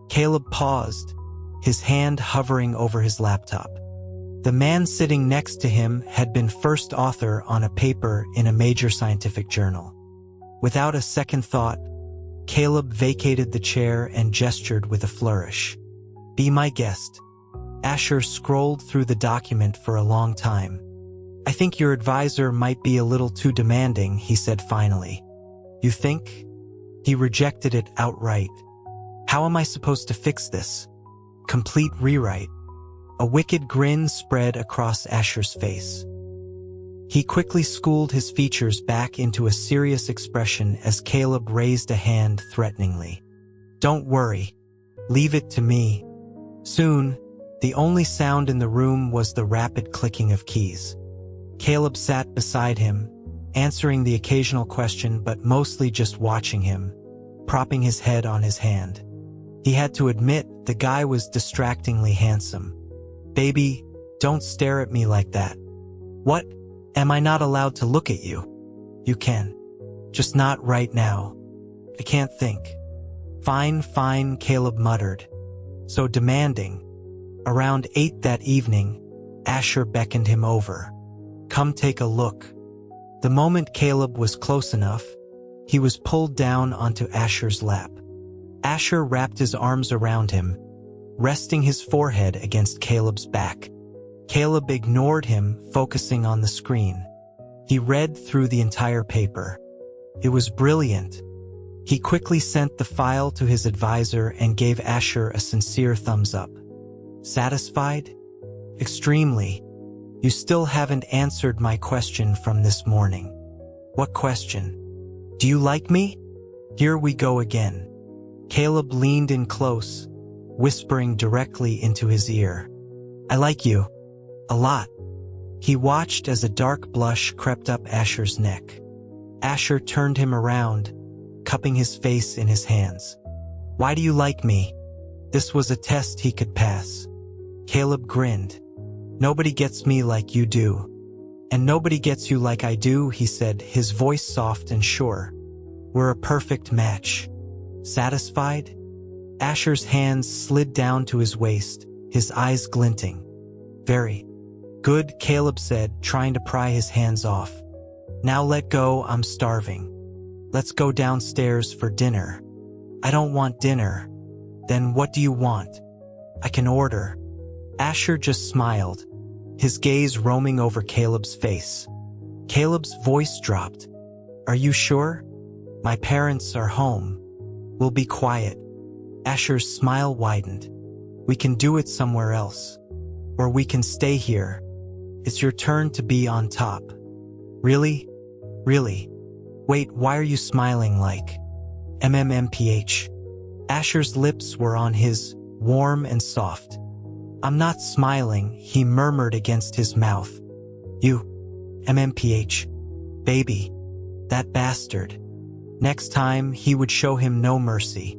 Caleb paused, his hand hovering over his laptop. The man sitting next to him had been first author on a paper in a major scientific journal. Without a second thought, Caleb vacated the chair and gestured with a flourish. "Be my guest." Asher scrolled through the document for a long time. "I think your advisor might be a little too demanding," he said finally. "You think?" He rejected it outright. "How am I supposed to fix this?" Complete rewrite. A wicked grin spread across Asher's face. He quickly schooled his features back into a serious expression as Caleb raised a hand threateningly. "Don't worry. Leave it to me." Soon, the only sound in the room was the rapid clicking of keys. Caleb sat beside him, answering the occasional question but mostly just watching him, propping his head on his hand. He had to admit the guy was distractingly handsome. "Baby, don't stare at me like that." "What? Am I not allowed to look at you?" "You can. Just not right now. I can't think." "Fine, fine," Caleb muttered. So demanding. Around 8 that evening, Asher beckoned him over. "Come take a look." The moment Caleb was close enough, he was pulled down onto Asher's lap. Asher wrapped his arms around him, resting his forehead against Caleb's back. Caleb ignored him, focusing on the screen. He read through the entire paper. It was brilliant. He quickly sent the file to his advisor and gave Asher a sincere thumbs up. "Satisfied?" "Extremely. You still haven't answered my question from this morning." "What question?" "Do you like me?" "Here we go again." Caleb leaned in close, whispering directly into his ear. "I like you. A lot." He watched as a dark blush crept up Asher's neck. Asher turned him around, cupping his face in his hands. "Why do you like me?" This was a test he could pass. Caleb grinned. "Nobody gets me like you do." "And nobody gets you like I do," he said, his voice soft and sure. "We're a perfect match." "Satisfied?" Asher's hands slid down to his waist, his eyes glinting. "Very." "Good," Caleb said, trying to pry his hands off. "Now let go, I'm starving." "Let's go downstairs for dinner." "I don't want dinner." "Then what do you want?" "I can order." Asher just smiled, his gaze roaming over Caleb's face. Caleb's voice dropped. "Are you sure? My parents are home. We'll be quiet." Asher's smile widened. "We can do it somewhere else. Or we can stay here. It's your turn to be on top." "Really? Really? Wait, why are you smiling like MMMPH?" Asher's lips were on his, warm and soft. "I'm not smiling," he murmured against his mouth. "You, MMPH, baby, that bastard." Next time, he would show him no mercy.